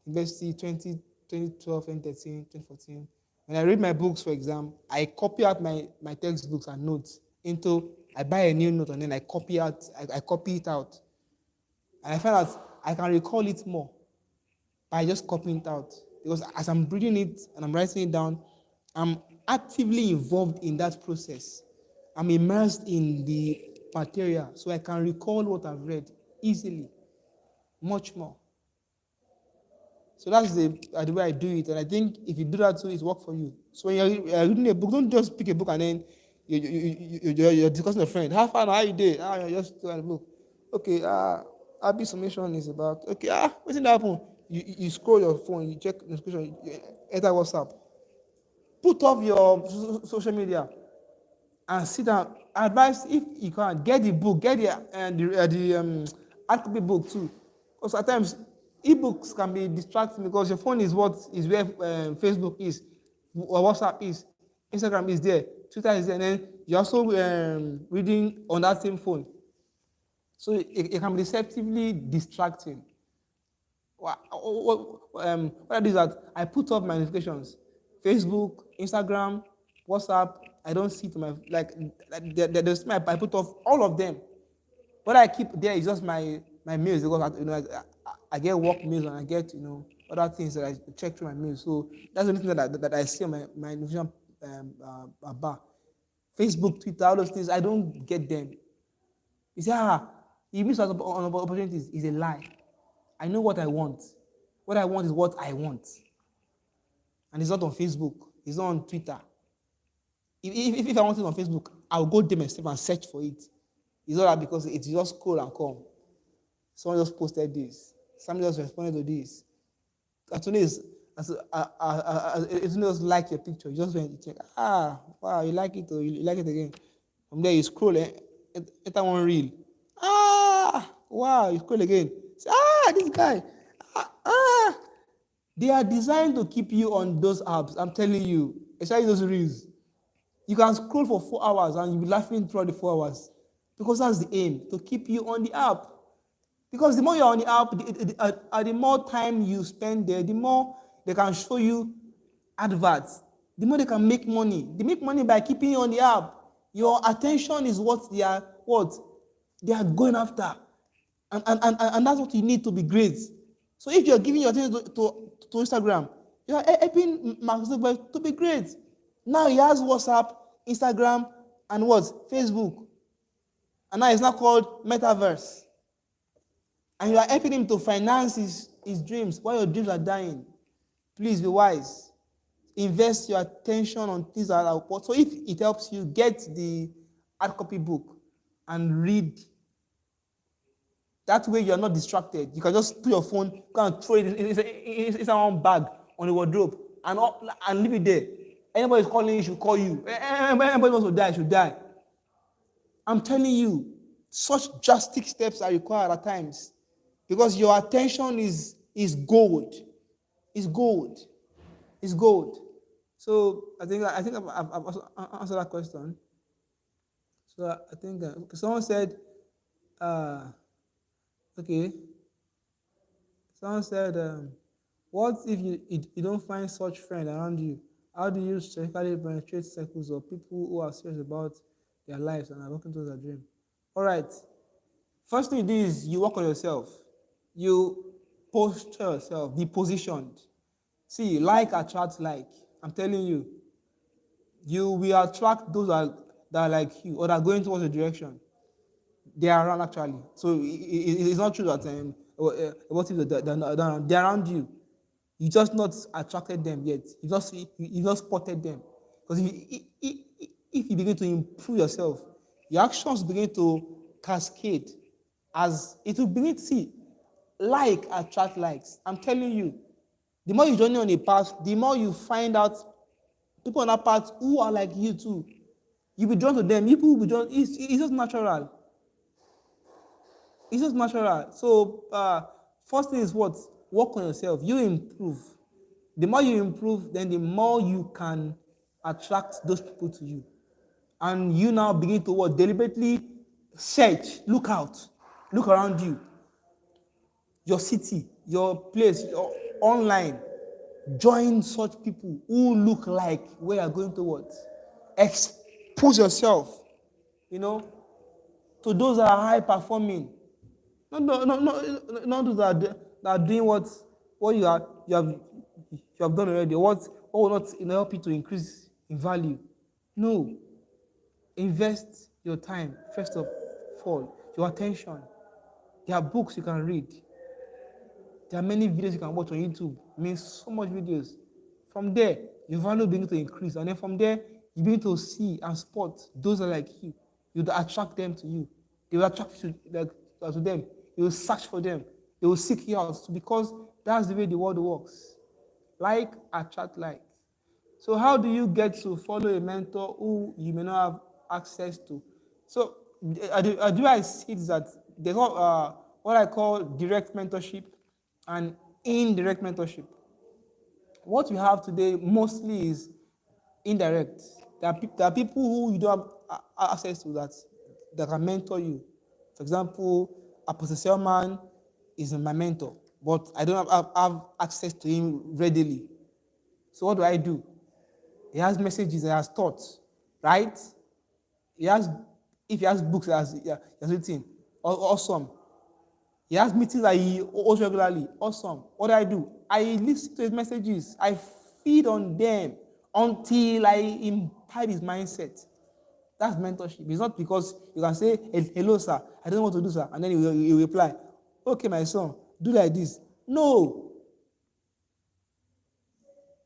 university 2012, 2013, 2014. When I read my books for exam, I copy out my textbooks and notes I buy a new note and then I copy it out. And I find that I can recall it more by just copying it out. Because as I'm reading it and I'm writing it down, I'm actively involved in that process. I'm immersed in the material, so I can recall what I've read easily, much more. So that's the way I do it, and I think if you do that too, it works for you. So when you're reading a book, don't just pick a book and then you're discussing with a friend. How far now? How you did? You're just doing a book. Okay, happy summation is about, okay, what's going to happen? You scroll your phone, you check notification, you enter WhatsApp. Put off your social media and sit down. Advise, if you can, get the book, get the hard copy book too. Because at times, e-books can be distracting because your phone is where Facebook is, or WhatsApp is, Instagram is there, Twitter is there, and then you're also reading on that same phone. So it can be deceptively distracting. What I do is that I put off my notifications. Facebook, Instagram, WhatsApp, I don't see to there's I put off all of them. What I keep there is just my mails, because I get work mails and I get other things that I check through my mails. So that's the only thing that I see on my notification bar. Facebook, Twitter, all those things, I don't get them. You say, you miss out on opportunities. Is a lie. I know what I want. What I want is what I want. And it's not on Facebook. It's not on Twitter. If I want it on Facebook, I'll go there myself and search for it. It's not that because it's just scroll and come. Someone just posted this. Somebody just responded to this. As soon as just like your picture, you just went to check. Wow, you like it, or you like it again. From there, you scroll, enter one reel. Wow, you scroll again. Say, this guy. They are designed to keep you on those apps. I'm telling you, especially those reels. You can scroll for 4 hours and you'll be laughing throughout the 4 hours. Because that's the aim, to keep you on the app. Because the more you're on the app, the more time you spend there, the more they can show you adverts. The more they can make money. They make money by keeping you on the app. Your attention is what they are going after. And that's what you need to be great. So if you're giving your attention to Instagram, you're helping Mark Zuckerberg to be great. Now he has WhatsApp, Instagram, and what? Facebook. And now it's not called metaverse. And you are helping him to finance his dreams while your dreams are dying. Please be wise. Invest your attention on things that are important. So if it helps you, get the hard copy book and read. That way you are not distracted. You can just put your phone, go and throw it inside one bag on the wardrobe and leave it there. Anybody is calling you should call you. Anybody wants to die should die. I'm telling you, such drastic steps are required at times because your attention is gold. It's gold. It's gold. So I think I've also answered that question. So I think someone said, okay. Someone said, what if you don't find such friend around you? How do you strategically penetrate circles of people who are serious about their lives and are working towards their dream? All right. First thing you do is you work on yourself. You posture yourself. Be positioned. See, like attracts like. I'm telling you. You will attract those that are like you or that are going towards the direction. They are around actually. So it's not true that what if they're around you. You just not attracted them yet. You just spotted them. Because if you begin to improve yourself, your actions begin to cascade as it will begin to see. Like attract likes. I'm telling you, the more you journey on a path, the more you find out people on that path who are like you too. You'll be drawn to them. People will be drawn. It's just natural. It's just natural. So first thing is what? Work on yourself. You improve. The more you improve, then the more you can attract those people to you. And you now begin to what? Deliberately search, look out, look around you. Your city, your place, your online. Join such people who look like where you're going towards. Expose yourself, to those that are high performing. Not those that are doing what you have done already, or what will not help you to increase in value. No. Invest your time, first of all, your attention. There are books you can read. There are many videos you can watch on YouTube. I mean, so much videos. From there, your value begins to increase. And then from there, you begin to see and spot those that are like you. You attract them to you. They will attract you to them. You will search for them. They will seek you out because that's the way the world works. Like attract like. So how do you get to follow a mentor who you may not have access to? So I see that there's what I call direct mentorship and indirect mentorship. What we have today mostly is indirect. There are people who you don't have access to that can mentor you. For example, Apostle Selman is my mentor, but I don't have access to him readily. So what do? He has messages, he has thoughts, right? If he has books, he has written. Awesome. He has meetings that he holds regularly. Awesome. What do? I listen to his messages. I feed on them until I imbibe his mindset. That's mentorship. It's not because you can say, hello, sir, I don't know what to do, sir. And then he will reply, okay, my son, do like this. No.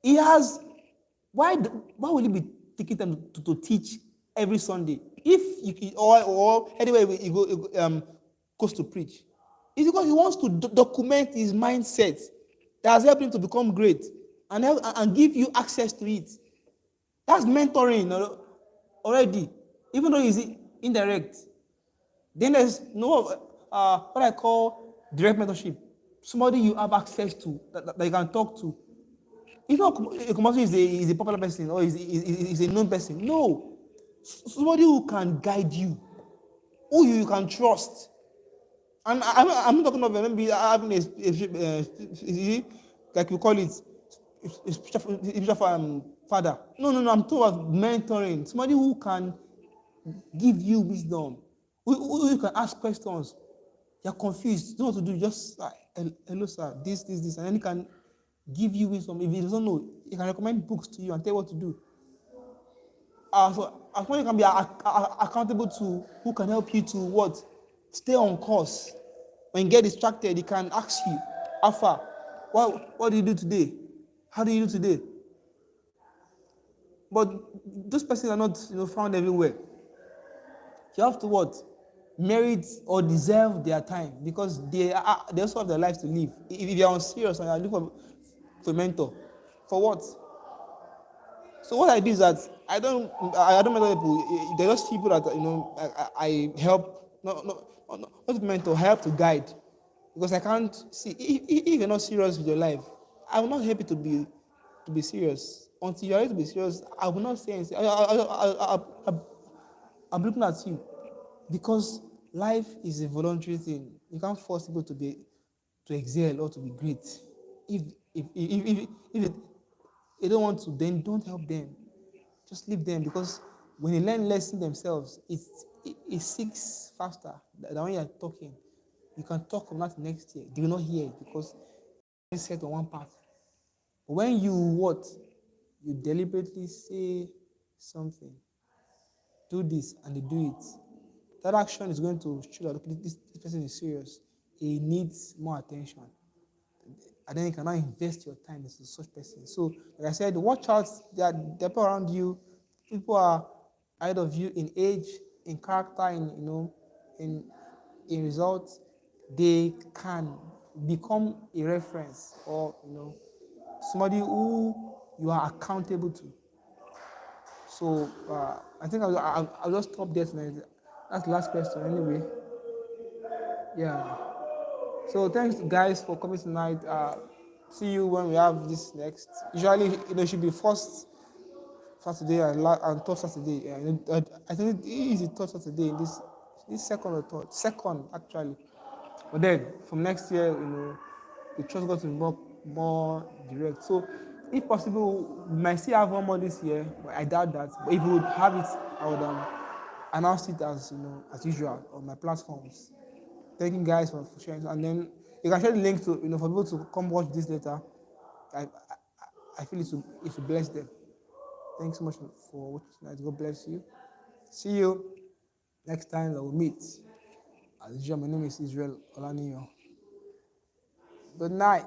He has, why will he be taking time to teach every Sunday? If you or anywhere he goes to preach. It's because he wants to document his mindset that has helped him to become great and give you access to it. That's mentoring already, even though it's indirect. Then there's what I call direct mentorship. Somebody you have access to that you can talk to. It's not a commercial is a popular person or is a known person. No. Somebody who can guide you, who you can trust. And I'm not talking about maybe having like you call it, a spiritual father. No. I'm talking about mentoring. Somebody who can give you wisdom, who you can ask questions. You're confused, you don't know what to do. Just hello, sir, this, and then he can give you wisdom. If he doesn't know, he can recommend books to you and tell you what to do. So as much you can be accountable to who can help you to what? Stay on course. When you get distracted, he can ask you, Alpha, what did you do today? How did you do today? But those persons are not found everywhere. You have to what? Merit or deserve their time because they also have their lives to live. If you are unserious and you are looking for a mentor, for what? So what I do is that I don't mentor people. They're just people that I help, not mentor, help to guide, because I can't see if you're not serious with your life, I will not help you to be serious. Until you are ready to be serious, I will not say anything. I'm looking at you because life is a voluntary thing. You can't force people to excel or to be great. If if they don't want to, then don't help them. Just leave them, because when they learn lesson themselves, it seeks faster than when you're talking. You can talk from that next year. They will not hear it because it's set on one path. But when you what? You deliberately say something, do this, and they do it. That action is going to show that okay, this person is serious. He needs more attention. And then you can now invest your time into such person. So, like I said, watch out. There are people around you. People are ahead of you in age, in character, in results. They can become a reference, or somebody who you are accountable to. So I think I'll just stop there tonight. That's the last question anyway. Yeah. So thanks guys for coming tonight. See you when we have this next. Usually, it should be first Saturday and third Saturday. Yeah, I think it is the third Saturday in this second or third. Second, actually. But then from next year, the trust got to be more direct. So if possible, we might still have one more this year, but I doubt that. But if we would have it, I would announce it as usual on my platforms. Thank you guys for sharing. And then you can share the link to for people to come watch this later. I feel it will bless them. Thanks so much for watching tonight. God bless you. See you next time that we'll meet. As usual, my name is Israel Olaniyan. Good night.